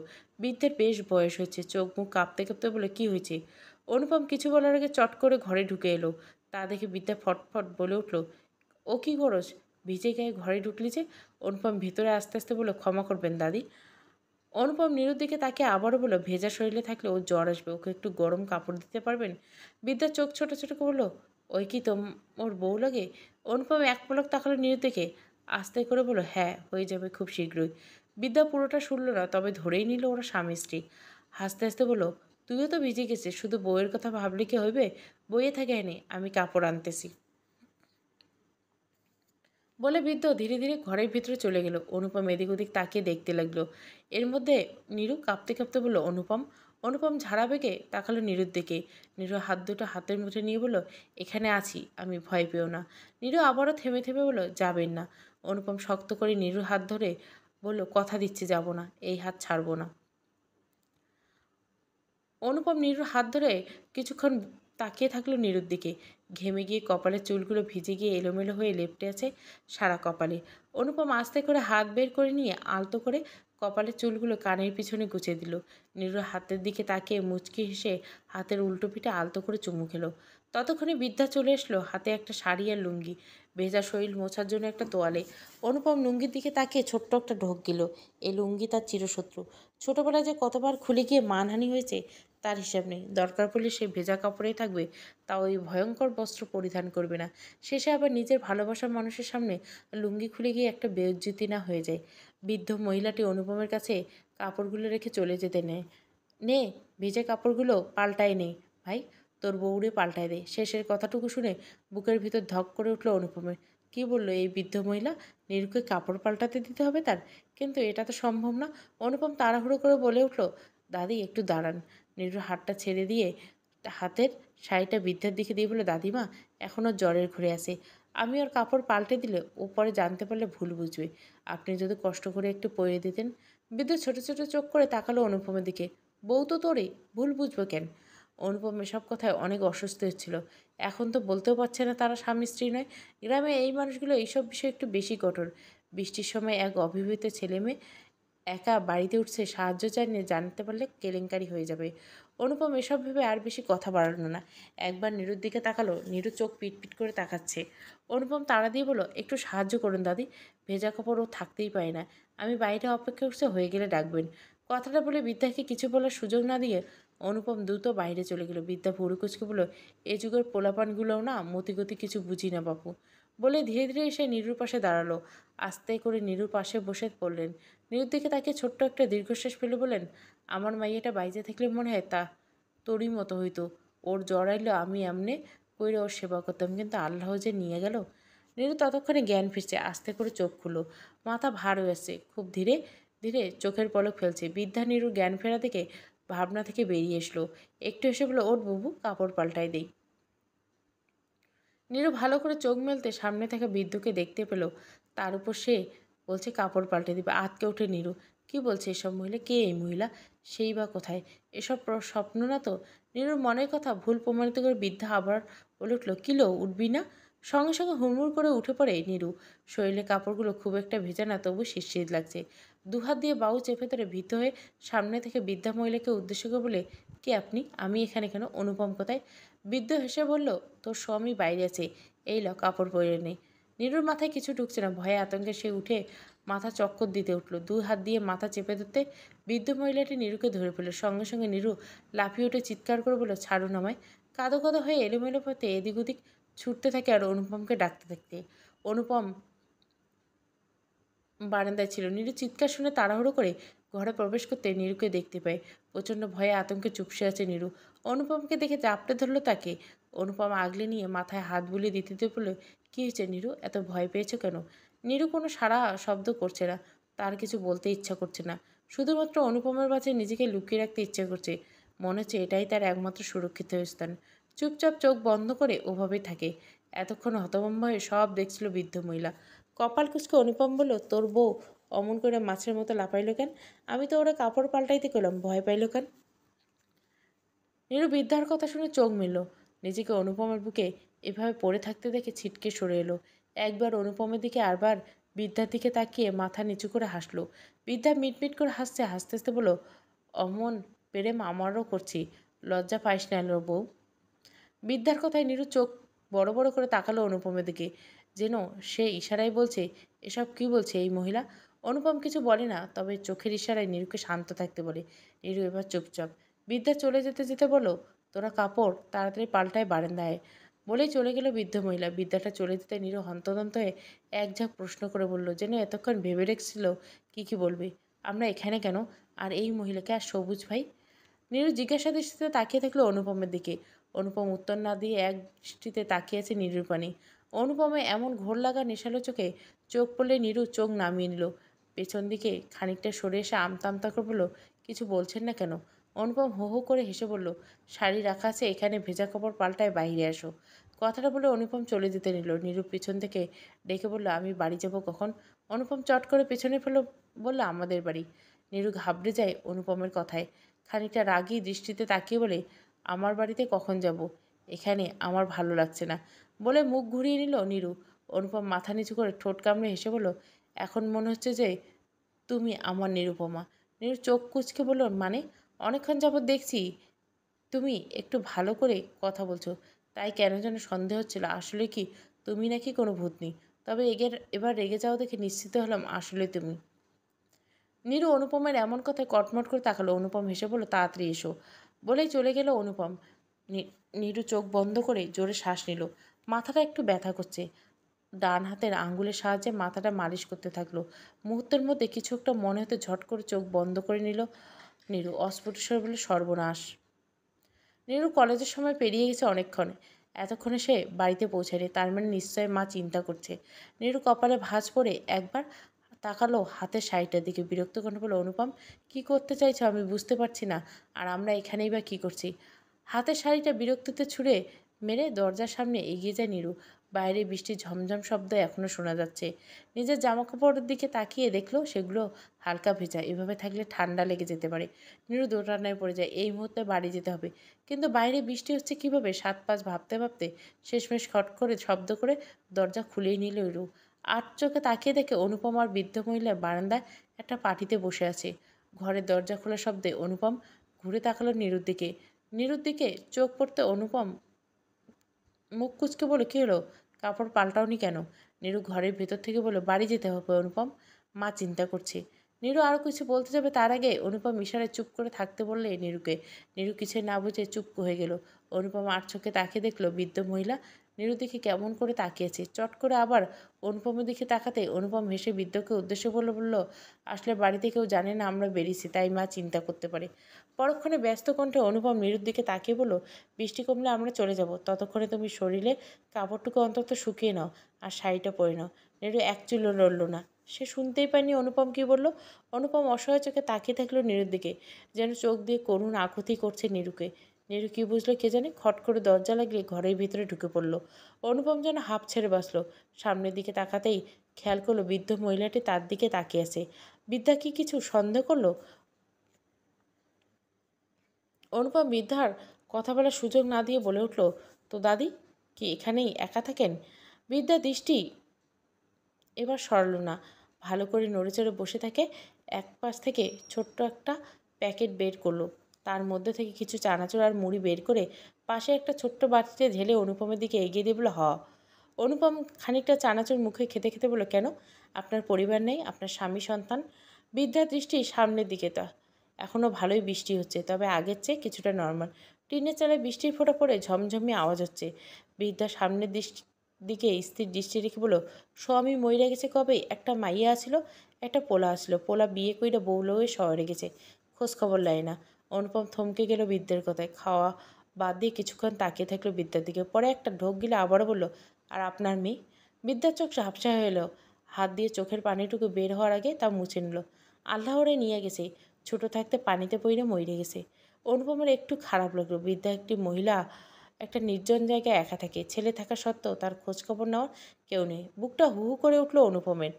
বৃদ্ধের বেশ বয়স হয়েছে। চোখ মুখ কাঁপতে কাঁপতে বলে, কি হয়েছে? অনুপম কিছু বলার আগে চট করে ঘরে ঢুকে এলো। তা দেখে বৃদ্ধা ফটফট বলে উঠল, ও কি করস? ভিজে গায়ে ঘরে ঢুকলি যে? অনুপম ভেতরে আস্তে আস্তে বলল, ক্ষমা করবেন দাদি। অনুপম নীরুর দিকে তাকে আবারও বলল, ভেজা শরীরে থাকলে ওর জ্বর আসবে, ওকে একটু গরম কাপড় দিতে পারবেন? বিদ্যার চোখ ছোট ছোট করে বলল, ওই কি ওর বউ লাগে? অনুপম এক পলক তাকালো নীরুর দিকে, আস্তে করে বলল, হ্যাঁ, হয়ে যাবে খুব শীঘ্রই। বিদ্যা পুরোটা শুনল না, তবে ধরেই নিল ওরা স্বামী স্ত্রী। হাসতে হাসতে বলল, তুইও তো ভিজে গেছিস, শুধু বউয়ের কথা ভাবলে কি হইবে? বইয়ে থাকে এনে, আমি কাপড় আনতেছি বলে বৃদ্ধ ধীরে ধীরে ঘরের ভিতরে চলে গেল। অনুপম এদিক ওদিক তাকিয়ে দেখতে লাগলো। এর মধ্যে নীরু কাঁপতে কাঁপতে বলল, অনুপম। অনুপম ঝাড়া বেগে তাকালো নীরুর দিকে। নীরু হাত দুটো হাতের মুঠে নিয়ে বলল, এখানে আছি আমি, ভয় পেও না। নীরু আবারও থেমে থেমে বলল, যাবেন না। অনুপম শক্ত করে নীরুর হাত ধরে বলল, কথা দিচ্ছি যাব না, এই হাত ছাড়বো না। অনুপম নীরুর হাত ধরে কিছুক্ষণ তাকিয়ে থাকলো নীরুর দিকে। ঘেমে গিয়ে কপালের চুলগুলো ভিজে গিয়ে এলোমেলো হয়ে লেপ্টে আছে সারা কপালে। অনুপম আস্তে করে হাত বের করে নিয়ে আলতো করে কপালের চুলগুলো কানের পিছনে গুছিয়ে দিল। নীরুর হাতের দিকে তাকিয়ে মুচকি হেসে হাতের উল্টো পিঠে আলতো করে চুমু খেলো। ততক্ষণে বিদ্যা চলে আসলো, হাতে একটা শাড়ি আর লুঙ্গি, ভেজা শরীর মোছার জন্য একটা তোয়ালে। অনুপম লুঙ্গির দিকে তাকিয়ে ছোট্ট একটা ঢোক গেল। এই লুঙ্গি তার চিরশত্রু। ছোটবেলায় যে কতবার খুলে গিয়ে মানহানি হয়েছে তার হিসাব নেই। দরকার পড়লে সে ভেজা কাপড়েই থাকবে, তাও ওই ভয়ঙ্কর বস্ত্র পরিধান করবে না। শেষে আবার নিজের ভালোবাসার মানুষের সামনে লুঙ্গি খুলে গিয়ে একটা বেইজ্জতি না হয়ে যায়। বৃদ্ধ মহিলাটি অনুপমের কাছে কাপড়গুলো রেখে চলে যেতে নেয়। নে, ভেজা কাপড়গুলো পাল্টায় নে ভাই, তোর বউরে পাল্টায় দে। শেষের কথাটুকু শুনে বুকের ভিতর ধক করে উঠল অনুপমের। কি বললো এই বৃদ্ধ মহিলা? নীরুকে কাপড় পাল্টাতে দিতে হবে তার? কিন্তু এটা তো সম্ভব না। অনুপম তাড়াহুড়ো করে বলে উঠল, দাদি একটু দাঁড়ান। নীরুর হাতটা ছেড়ে দিয়ে হাতের শাড়িটা বৃদ্ধার দিকে দিয়ে বলে, দাদিমা এখনও জ্বরের ঘুরে আছে, আমি ওর কাপড় পাল্টে দিলে ও পরে জানতে পারলে ভুল বুঝবে। আপনি যদি কষ্ট করে একটু পরিয়ে দিতেন। বৃদ্ধ ছোট ছোট চোখ করে তাকালো অনুপমের দিকে। বউ তো তোরই, ভুল বুঝবো কেন? অনুপম এসব কথায় অনেক অসুস্থ হচ্ছিল। এখন তো বলতেও পারছে না তারা স্বামী স্ত্রী নয়। গ্রামে এই মানুষগুলো এইসব বিষয়ে একটু বেশি কঠোর। বৃষ্টির সময় এক অবিবাহিত ছেলে মেয়ে একা বাড়িতে উঠছে, সাহায্য চাইলে জানতে পারলে কেলেঙ্কারি হয়ে যাবে। অনুপম এসব ভেবে আর বেশি কথা বাড়ালো না। একবার নীরুর দিকে তাকালো। নীরু চোখ পিটপিট করে তাকাচ্ছে। অনুপম তাড়া দিয়ে বলল, একটু সাহায্য করুন দাদি, ভেজা কাপড় ও থাকতেই পারে না, আমি বাইরে অপেক্ষা করছে, হয়ে গেলে ডাকবেন। কথাটা বলে বিদ্যাকে কিছু বলার সুযোগ না দিয়ে অনুপম দ্রুত বাইরে চলে গেল। বিদ্যা ভুরু কুচকে বলল, এ যুগের পোলাপানগুলোও না মতিগতি কিছু বুঝি না বাপু। বলে ধীরে ধীরে এসে নীরুর পাশে দাঁড়ালো। আস্তে করে নীরুর পাশে বসে পড়লেন। নীরুর দিকে তাকে ছোট্ট একটা দীর্ঘশ্বাস ফেলে বলেন, আমার মাইয়াটা বাইরে থাকলে মনে হয় তা তোরই মতো হইতো। ওর জ্বর আইলো আমি এমনে কইরে ওর সেবা করতাম, কিন্তু আল্লাহ যে নিয়ে গেল। নীরু ততক্ষণে জ্ঞান ফিরছে, আস্তে করে চোখ খুলল। মাথা ভার হয়েছে, খুব ধীরে ধীরে চোখের পলক ফেলছে। বৃদ্ধা নীরুর জ্ঞান ফেরা থেকে ভাবনা থেকে বেরিয়ে এসলো। একটু এসে বলল, ওর বাবু, কাপড় পাল্টাই দেই। নীরু ভালো করে চোখ মেলতে সামনে থাকা বৃদ্ধকে দেখতে পেল। তার উপর সে বলছে কাপড় পাল্টে দিবে। আঁতকে ওঠে নীরু। কি বলছে এসব মহিলা? কে এই মহিলা? সেই বা কোথায়? এসব স্বপ্ন না তো? নীরুর মনের কথা ভুল প্রমাণিত করে বৃদ্ধা আবার বলে উঠল, কিলো উঠবি না? সঙ্গে সঙ্গে হুড়মুড় করে উঠে পড়ে নীরু। শরীরে কাপড়গুলো খুব একটা ভেজা না, তবু শিরশির লাগছে। দুহাত দিয়ে বাহু চেপে ধরে ভীত হয়ে সামনে থেকে বৃদ্ধা মহিলাকে উদ্দেশ্য করে বলে, কে আপনি? আমি এখানে কেন? অনুপম কোথায়? বৃদ্ধ হেসে বলল, তোর স্বামী বাইরে আছে, এই ল কাপড় পরে নে। নীরুর মাথায় কিছু ঢুকছে না। ভয়ে আতঙ্কে সে উঠে মাথা চক্কর দিতে উঠল। দুই হাত দিয়ে মাথা চেপে ধরতে বৃদ্ধ মহিলাটি নীরুকে ধরে ফেলল। সঙ্গে সঙ্গে নীরু লাফিয়ে উঠে চিৎকার করে বলল, ছাড়ুন আমায়। কাঁদো কাঁদো হয়ে এলোমেলো পথে এদিক ওদিক ছুটতে থাকে আর অনুপমকে ডাকতে থাকতে। অনুপম বারান্দায় ছিল। নীরু চিৎকার শুনে তাড়াহুড়ো করে ঘরে প্রবেশ করতে নীরুকে দেখতে পায়। প্রচণ্ড ভয়ে আতঙ্কে চুপসে আছে নীরু। অনুপমকে দেখে চাপটে ধরলো তাকে। অনুপম আগলে নিয়ে মাথায় হাত বুলিয়ে দিতে দিতে বলল, কী হয়েছে নীরু? এত ভয় পেয়েছো কেন? নীরু কোনো সাড়া শব্দ করছে না। তার কিছু বলতে ইচ্ছা করছে না। শুধুমাত্র অনুপমের মাঝে নিজেকে লুকিয়ে রাখতে ইচ্ছে করছে। মনে হচ্ছে এটাই তার একমাত্র সুরক্ষিত স্থান। চুপচাপ চোখ বন্ধ করে ওভাবেই থাকে। এতক্ষণ হতভম্ব হয়ে সব দেখছিল বৃদ্ধ মহিলা। কপাল কুঁচকে অনুপম বলল, তোর বউ অমন করে মাছের মতো লাফাইল কেন? আমি তো ওরা কাপড় পাল্টাইতে গেলাম, ভয় পাইল কেন? নীরু বৃদ্ধার কথা শুনে চোখ মেলল। নিজেকে অনুপমের বুকে এভাবে পড়ে থাকতে দেখে ছিটকে সরে এলো। একবার অনুপমের দিকে, আরবার বৃদ্ধার দিকে তাকিয়ে মাথা নিচু করে হাসলো। বৃদ্ধা মিটমিট করে হাসতে হাসতে হাসতে বলল, অমন প্রেম আমারও করছি, লজ্জা পাইস না বউ। বৃদ্ধার কথায় নীরু চোখ বড় বড় করে তাকালো অনুপমের দিকে, যেন সে ইশারায় বলছে, এসব কি বলছে এই মহিলা? অনুপম কিছু বলে না, তবে চোখের ইশারায় নীরুকে শান্ত থাকতে বলে। নীরু এবার চুপচাপ। বৃদ্ধা চলে যেতে যেতে বলো, তোরা কাপড় তাড়াতাড়ি পাল্টায় বারান্দায়। বলেই চলে গেল বৃদ্ধ মহিলা। বৃদ্ধাটা চলে যেতে নীরু হন্তদন্ত হয়ে এক ঝাঁক প্রশ্ন করে বলল, যেন এতক্ষণ ভেবে রেখেছিল কি বলবে। আমরা এখানে কেন? আর এই মহিলাকে? আর সবুজ ভাই? নীরু জিজ্ঞাসা দৃষ্টিতে তাকিয়ে থাকলো অনুপমের দিকে। অনুপম উত্তর না দিয়ে এক দৃষ্টিতে তাকিয়ে আছে নীরুর পানে। অনুপমে এমন ঘোর লাগা নেশালো চোখে চোখ পড়লে নীরু চোখ নামিয়ে নিল। পেছন দিকে খানিকটা সরে এসে আমতা আমতা করে বলল, কিছু বলছেন না কেন? অনুপম হো হো করে হেসে বলল, শাড়ি রাখা আছে এখানে, ভেজা কাপড় পাল্টায় বাইরে আসো। কথাটা বলে অনুপম চলে যেতে নিল। নীরু পিছন থেকে ডেকে বলল, আমি বাড়ি যাব কখন? অনুপম চট করে পেছনে ফেলল, বলল, আমাদের বাড়ি। নীরু ঘাবড়ে যায় অনুপমের কথায়। খানিকটা রাগী দৃষ্টিতে তাকিয়ে বলে, আমার বাড়িতে কখন যাব? এখানে আমার ভালো লাগছে না, বলে মুখ ঘুরিয়ে নিল নীরু। অনুপম মাথা নিচু করে ঠোঁট কামড়ে হেসে বলল, এখন মনে হচ্ছে যে তুমি আমার নিরুপমা। নীরু চোখ কুঁচকে বলল, মানে? অনেকক্ষণ যাবৎ দেখছি তুমি একটু ভালো করে কথা বলছো, তাই কেন যেন সন্দেহ হচ্ছিল আসলে কি তুমি নাকি কোনো ভূতনি। তবে এবার রেগে যাওয়া দেখে নিশ্চিত হলাম আসলে তুমি। নীরু অনুপমের এমন কথায় কটমট করে তাকালো। অনুপম হেসে বলল, তাড়াতাড়ি এসো। বলেই চলে গেল অনুপম। নীরু চোখ বন্ধ করে জোরে শ্বাস নিল। মাথাটা একটু ব্যথা করছে। ডান হাতের আঙ্গুলের সাহায্যে মাথাটা মালিশ করতে থাকলো। মুহূর্তের মধ্যে কিছু একটা মনে হতে ঝট করে চোখ বন্ধ করে নিল নীরু। অস্ফুট স্বরে বলে, সর্বনাশ। নীরু কলেজের সময় পেরিয়ে গেছে অনেকক্ষণ। এতক্ষণে সে বাড়িতে পৌঁছায়নি, তার মানে নিশ্চয় মা চিন্তা করছে। নীরু কপালে ভাঁজ পড়ে একবার তাকালো হাতের শাড়িটার দিকে। বিরক্ত কণ্ঠে বলল, অনুপম, কি করতে চাইছো আমি বুঝতে পারছি না। আর আমরা এখানেই বা কী করছি? হাতের শাড়িটা বিরক্তিতে ছুঁড়ে মেরে দরজার সামনে এগিয়ে যায় নীরু। বাইরে বৃষ্টির ঝমঝম শব্দ এখনও শোনা যাচ্ছে। নিজের জামাকাপড়ের দিকে তাকিয়ে দেখলো সেগুলো হালকা ভেজা। এভাবে থাকলে ঠান্ডা লেগে যেতে পারে। নীরু দোটানায় পড়ে যায়। এই মুহূর্তে বাড়ি যেতে হবে, কিন্তু বাইরে বৃষ্টি হচ্ছে কীভাবে? সাত পাঁচ ভাবতে ভাবতে শেষমেশ খট করে শব্দ করে দরজা খুলেই নিল নীরু। আট চোখে তাকিয়ে দেখে অনুপম আর বৃদ্ধ মহিলা বারান্দায় একটা পার্টিতে বসে আছে। ঘরের দরজা খোলার শব্দে অনুপম ঘুরে তাকালো নীরুর দিকে। নীরুর দিকে চোখ পড়তে অনুপম মুখ কুঁচকে বলে, কী হলো? কাপড় পাল্টাওনি কেন? নীরু ঘরের ভেতর থেকে বলল, বাড়ি যেতে হবে অনুপম, মা চিন্তা করছে। নীরু আরও কিছু বলতে যাবে তার আগে অনুপম ইশারায় চুপ করে থাকতে বললে নীরুকে। নীরু কিছুই না বুঝে চুপ হয়ে গেল। অনুপম আর চোখে তাকিয়ে দেখলো বৃদ্ধ মহিলা নীরু দিকে কেমন করে তাকিয়েছে। চট করে আবার অনুপমের দিকে তাকাতে অনুপম হেসে বৃদ্ধকে উদ্দেশ্য বলল, আসলে বাড়িতে কেউ জানে না আমরা বেরিয়েছি, তাই মা চিন্তা করতে পারে। পরক্ষণে ব্যস্ত কণ্ঠে অনুপম নীরুর দিকে তাকিয়ে বলল, বৃষ্টি কমলে আমরা চলে যাব, ততক্ষণে তুমি শরীরে কাপড়টুকু অন্তত শুকিয়ে নাও আর শাড়িটা পরে নাও। নীরু এক চুলও নড়ল না। সে শুনতেই পায়নি অনুপম কি বলল। অনুপম অসহায় চোখে তাকিয়ে থাকলো নীরুর দিকে, যেন চোখ দিয়ে করুণ আকুতি করছে নীরুকে। নীরু কি বুঝলো কে জানে, খট করে দরজা লাগিয়ে ঘরের ভিতরে ঢুকে পড়ল। অনুপম যেন হাঁপ ছেড়ে বাঁচল। সামনের দিকে তাকাতেই খেয়াল করলো বৃদ্ধ মহিলাটি তার দিকে তাকিয়ে আছে। বৃদ্ধা কি কিছু সন্দেহ করলো? অনুপম বৃদ্ধার কথা বলার সুযোগ না দিয়ে বলে উঠল, তো দাদি কি এখানেই একা থাকেন? বৃদ্ধা দৃষ্টি এবার সরল না, ভালো করে নড়েচড়ে বসে থাকে। এক পাশ থেকে ছোট্ট একটা প্যাকেট বের করলো, তার মধ্যে থেকে কিছু চানাচুর আর মুড়ি বের করে পাশে একটা ছোট্ট বাটিতে ঢেলে অনুপমের দিকে এগিয়ে দিয়ে বলল, অনুপম খানিকটা চানাচুর মুখে খেতে খেতে বলল, কেন আপনার পরিবার নেই, আপনার স্বামী সন্তান? বৃদ্ধার দৃষ্টি সামনের দিকে। তা এখনও ভালোই বৃষ্টি হচ্ছে, তবে আগের চেয়ে কিছুটা নর্মাল। টিনের চালে বৃষ্টির ফোঁটা পড়ে ঝমঝমিয়ে আওয়াজ হচ্ছে। বৃদ্ধা সামনের দিকে স্থির দৃষ্টি রেখে বলল, স্বামী মইরা গেছে কবে, একটা মাইয়া আসিল, একটা পোলা আসলো, পোলা বিয়ে কইরা বউ লয়ে শহরে গেছে, খোঁজখবর লাই না। অনুপম থমকে গেল বৃদ্ধের কথায়। খাওয়া বাদ দিয়ে কিছুক্ষণ তাকিয়ে থাকলো বৃদ্ধার দিকে, পরে একটা ঢোক গিলে আবারও বলল, আর আপনার মেয়ে? বৃদ্ধার চোখ ঝাপসা হয়ে এলো। হাত দিয়ে চোখের পানিটুকু বের হওয়ার আগে তা মুছে নিল। আল্লাহরে নিয়ে গেছে, ছোট থাকতে পানিতে পইরে মইরে গেছে। অনুপমের একটু খারাপ লাগলো। বৃদ্ধা একটি মহিলা একটা নির্জন জায়গায় একা থাকে, ছেলে থাকা সত্ত্বেও তার খোঁজখবর নেওয়ার কেউ নেই। বুকটা হু হু করে উঠল অনুপমের।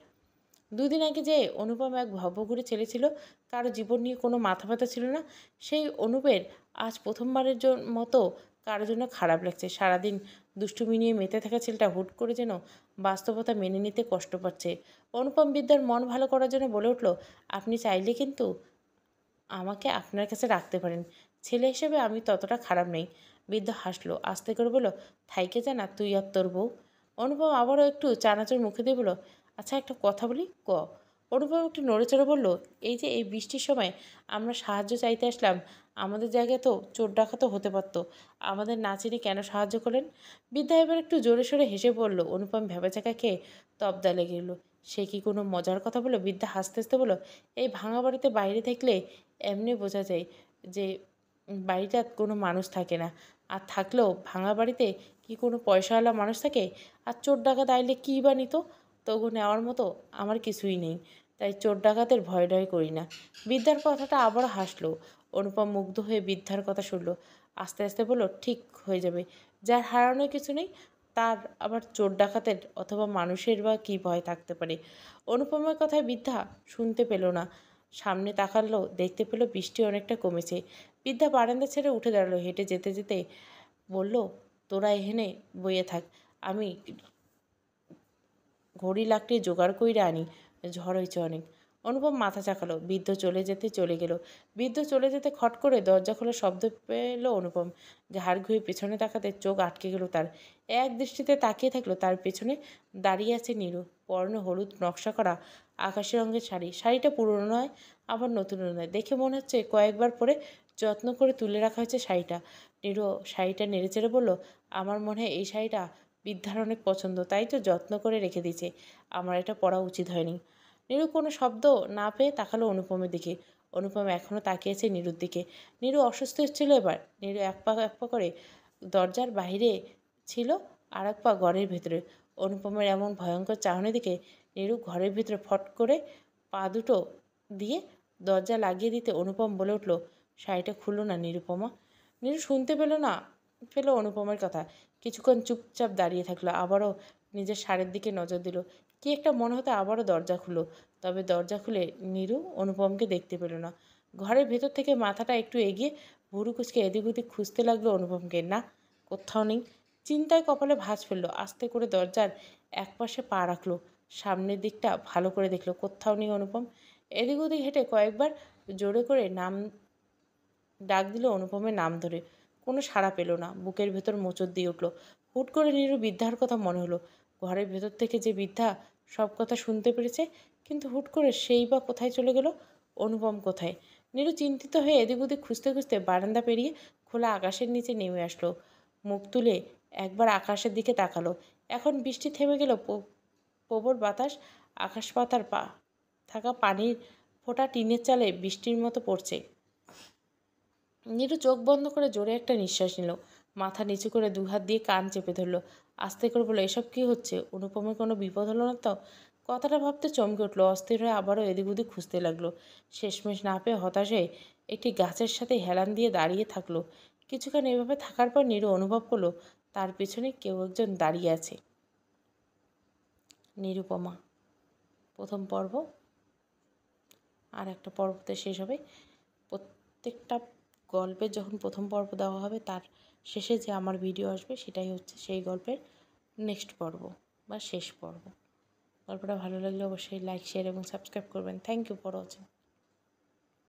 দুদিন আগে যে অনুপম এক ভবঘুরে ছেলে ছিল, কারো জীবন নিয়ে কোনো মাথা ব্যথা ছিল না, সেই অনুপের আজ প্রথমবারের মতো কারোর জন্য খারাপ লাগছে। সারাদিন দুষ্টুমি নিয়ে মেতে থাকা ছেলেটা হুট করে যেন বাস্তবতা মেনে নিতে কষ্ট পাচ্ছে। অনুপম বিদ্যার মন ভালো করার জন্য বলে উঠল, আপনি চাইলে কিন্তু আমাকে আপনার কাছে রাখতে পারেন, ছেলে হিসেবে আমি ততটা খারাপ নেই। বৃদ্ধ হাসলো, আস্তে করে বলল, থাইকে জানা তুই আর তোর বউ। অনুপম আবারও একটু চানাচুর মুখে দিয়ে বলল, আচ্ছা একটা কথা বলি, ক? অনুপম একটু নড়েচড়ে বলল, এই যে এই বৃষ্টির সময় আমরা সাহায্য চাইতে আসলাম, আমাদের জায়গায় তো চোর ডাকাতও হতে পারত, আমাদের না চিনে কেন সাহায্য করলেন? বৃদ্ধা এবার একটু জোরে সোরে হেসে পড়ল। অনুপম ভেবাচাকা খেয়ে তবদা লেগে গেল। সে কি কোনো মজার কথা বলল? বৃদ্ধা হাসতে হাসতে বলল, এই ভাঙা বাড়িতে বাইরে থাকলে এমনি বোঝা যায় যে বাড়িটা কোনো মানুষ থাকে না, আর থাকলেও ভাঙা বাড়িতে কি কোনো পয়সাওয়ালা মানুষ থাকে? আর চোর ডাকাত আইলে কী বা নিত? তবু নেওয়ার মতো আমার কিছুই নেই, তাই চোর ডাকাতের ভয় ডয় করি না। বৃদ্ধার কথাটা আবার হাসলো। অনুপম মুগ্ধ হয়ে বৃদ্ধার কথা শুনলো। আস্তে আস্তে বলল, ঠিক হয়ে যাবে, যার হারানোর কিছু নেই তার আবার চোর ডাকাতের অথবা মানুষের বা কী ভয় থাকতে পারে? অনুপমের কথায় বৃদ্ধা শুনতে পেল না। সামনে তাকালো, দেখতে পেল বৃষ্টি অনেকটা কমেছে। বৃদ্ধা বারান্দা ছেড়ে উঠে দাঁড়ালো। হেঁটে যেতে যেতে বলল, তোরা এখানে বইয়ে থাক, আমি ঘড়ি লাকড়ি জোগাড় কইরা আনি, ঝড় হয়েছে অনেক। অনুপম মাথা চাকালো। বৃদ্ধ চলে যেতে চলে গেল। বৃদ্ধ চলে যেতে খট করে দরজা খোলার শব্দ পেল অনুপম। ঘাড় ঘুরে পেছনে তাকাতে চোখ আটকে গেল তার। এক দৃষ্টিতে তাকিয়ে থাকলো তার পেছনে দাঁড়িয়ে আছে নীরু। পরনে হলুদ নকশা করা আকাশি রঙের শাড়ি। শাড়িটা পুরনো নয়, আবার নতুনও নয়, দেখে মনে হচ্ছে কয়েকবার পরে যত্ন করে তুলে রাখা হয়েছে শাড়িটা। নীরু শাড়িটা নেড়েচেড়ে বলল, আমার মনে হয় এই শাড়িটা বৃদ্ধার অনেক পছন্দ, তাই তো যত্ন করে রেখে দিয়েছে, আমার এটা পড়া উচিত হয়নি। নীরু কোনো শব্দ না পেয়ে তাকালো অনুপমের দিকে। অনুপম এখনও তাকিয়েছে নীরুর দিকে। নীরু অসুস্থ হচ্ছিল এবার। নীরু এক পা করে দরজার বাইরে ছিল, আর এক পা ঘরের ভেতরে। অনুপমের এমন ভয়ঙ্কর চাহনি দিকে নীরু ঘরের ভিতরে ফট করে পা দুটো দিয়ে দরজা লাগিয়ে দিতে অনুপম বলে উঠল, শাড়িটা খুললো না নিরুপমা। নীরু শুনতে পেল অনুপমের কথা। কিছুক্ষণ চুপচাপ দাঁড়িয়ে থাকলো, আবারও নিজের শাড়ির দিকে নজর দিল। কি একটা মনে হতে আবারও দরজা খুলল। তবে দরজা খুলে নীরু অনুপমকে দেখতে পেল না। ঘরের ভেতর থেকে মাথাটা একটু এগিয়ে ভুরু কুচকে এদিক ওদিক খুঁজতে লাগলো অনুপমকে। না, কোথাও নেই। চিন্তায় কপালে ভাঁজ ফেললো। আস্তে করে দরজার একপাশে পা রাখলো। সামনের দিকটা ভালো করে দেখলো, কোথাও নেই অনুপম। এদিক ওদিক হেঁটে কয়েকবার জোরে করে ডাক দিল অনুপমের নাম ধরে। কোনো সাড়া পেল না। বুকের ভেতর মোচড় দিয়ে উঠল। হুট করে নীরু বৃদ্ধার কথা মনে হলো। ঘরের ভেতর থেকে যে বৃদ্ধা সব কথা শুনতে পেরেছে, কিন্তু হুট করে সেই বা কোথায় চলে গেল? অনুপম কোথায়? নীরু চিন্তিত হয়ে এদিক ওদিক খুঁজতে খুঁজতে বারান্দা পেরিয়ে খোলা আকাশের নিচে নেমে আসলো। মুখ তুলে একবার আকাশের দিকে তাকালো। এখন বৃষ্টি থেমে গেল। প্রবল বাতাস আকাশ পাতার থাকা পানির ফোঁটা টিনের চালে বৃষ্টির মতো পড়ছে। নীরু চোখ বন্ধ করে জোরে একটা নিঃশ্বাস নিল। মাথা নিচু করে দুহাত দিয়ে কান চেপে ধরল। আস্তে করে বলল, এসব কি হচ্ছে? অনুপমের কোনো বিপদ হলো না তো? কথাটা ভাবতে চমকে উঠল। অস্থির হয়ে আবারও এদিক ওদিক খুঁজতে লাগলো। শেষমেশ না পেয়ে হতাশ হয়ে একটি গাছের সাথে হেলান দিয়ে দাঁড়িয়ে থাকলো। কিছুক্ষণ এভাবে থাকার পর নীরু অনুভব করলো তার পিছনে কেউ একজন দাঁড়িয়ে আছে। নিরুপমা। প্রথম পর্ব আর একটা পর্বতে শেষ হবে। প্রত্যেকটা গল্পের যখন প্রথম পর্ব দেওয়া হবে তার শেষে যে আমার ভিডিও আসবে সেটাই হচ্ছে সেই গল্পের নেক্সট পর্ব বা শেষ পর্ব। গল্পটা ভালো লাগলে অবশ্যই লাইক, শেয়ার এবং সাবস্ক্রাইব করবেন। Thank you for watching.